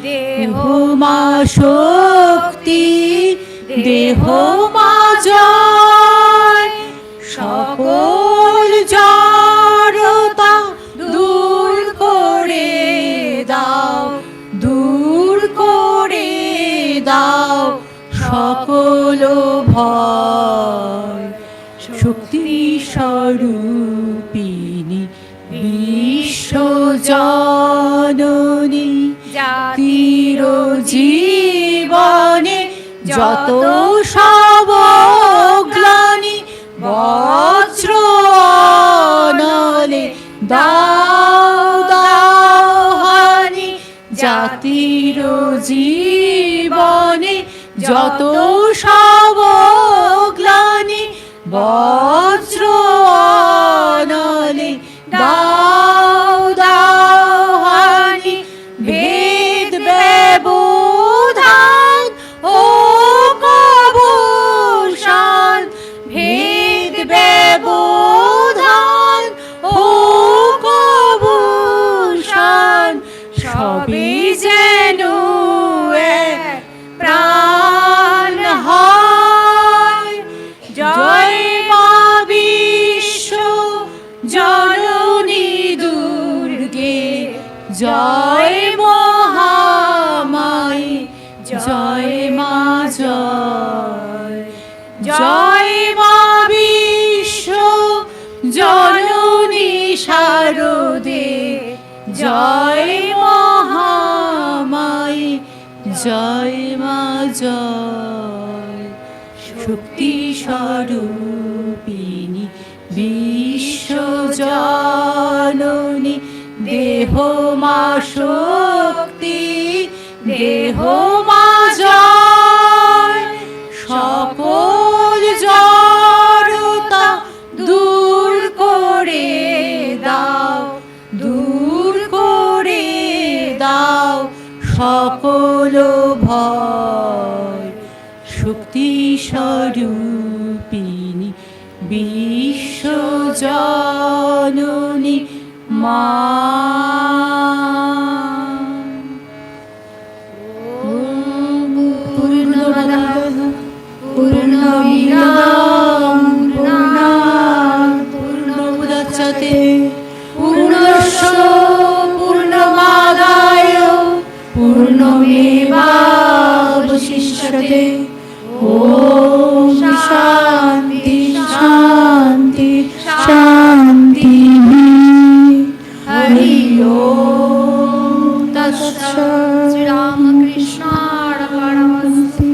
দেহ মা শক্তি, দেহ মা জয়, সকল জড়তা দূর করে দাও, দূর করে দাও সকল ভয়। শক্তি স্বরূপিণী বিশ্বজননী জাতির জীবনে যত সব গ্লানি, বজ্র নলে দাও দাও হানি, জাতির জীবনে যত সব গ্লানি, বজ্র নলে দাও দাও হানি। ভেদ ব্যবধান ও কবুশান, ভেদ ব্যবধান ও কবুশান, সবই যেন এক প্রাণ হয়। জয় মা বিশ্ব জননী দুর্গে, জয় মহামায়ী, জয় মা জয়। জয় মা বিশ্ব জননী শারদে, জয় মহামায়ী, জয় মা জয়। শক্তি স্বরূপিণী বিশ্বজননী দেহ মা শক্তি, দেহ মা জয়, সকল জড়তা দূর করে দাও, দূর করে দাও সকল ভয়। শক্তি স্বরূপিণী বিশ্বজননী মা। পূর্ণমদঃ পূর্ণমিদং পূর্ণাৎ পূর্ণমুদচ্যতে পূর্ণস্য পূর্ণমাদায় পূর্ণমেবাবশিষ্যতে। ওম শান্তি শান্তি শান্তি। হরি ওম তৎসৎ। শ্রীরামকৃষ্ণার্পণমস্তু।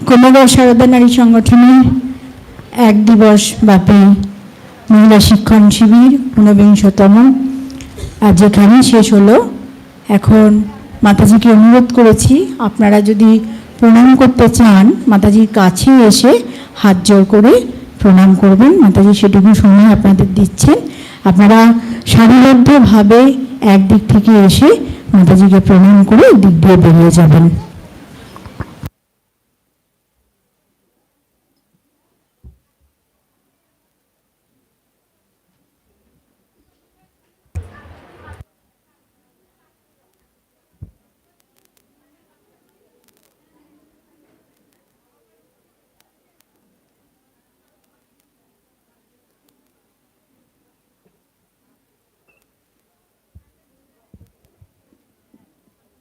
কমলগড় সারদা নারী সংগঠনের এক দিবস ব্যাপী মহিলা শিক্ষণ শিবির ঊনবিংশতম আজ এখানে শেষ হলো। এখন মাতাজিকে অনুরোধ করেছি, আপনারা যদি প্রণাম করতে চান মাতাজির কাছে এসে হাত জোড় করে প্রণাম করবেন। মাতাজি সেটুকু সময় আপনাদের দিচ্ছেন, আপনারা সারিবদ্ধভাবে একদিক থেকে এসে মাতাজিকে প্রণাম করে দিক দিয়ে বেরিয়ে যাবেন।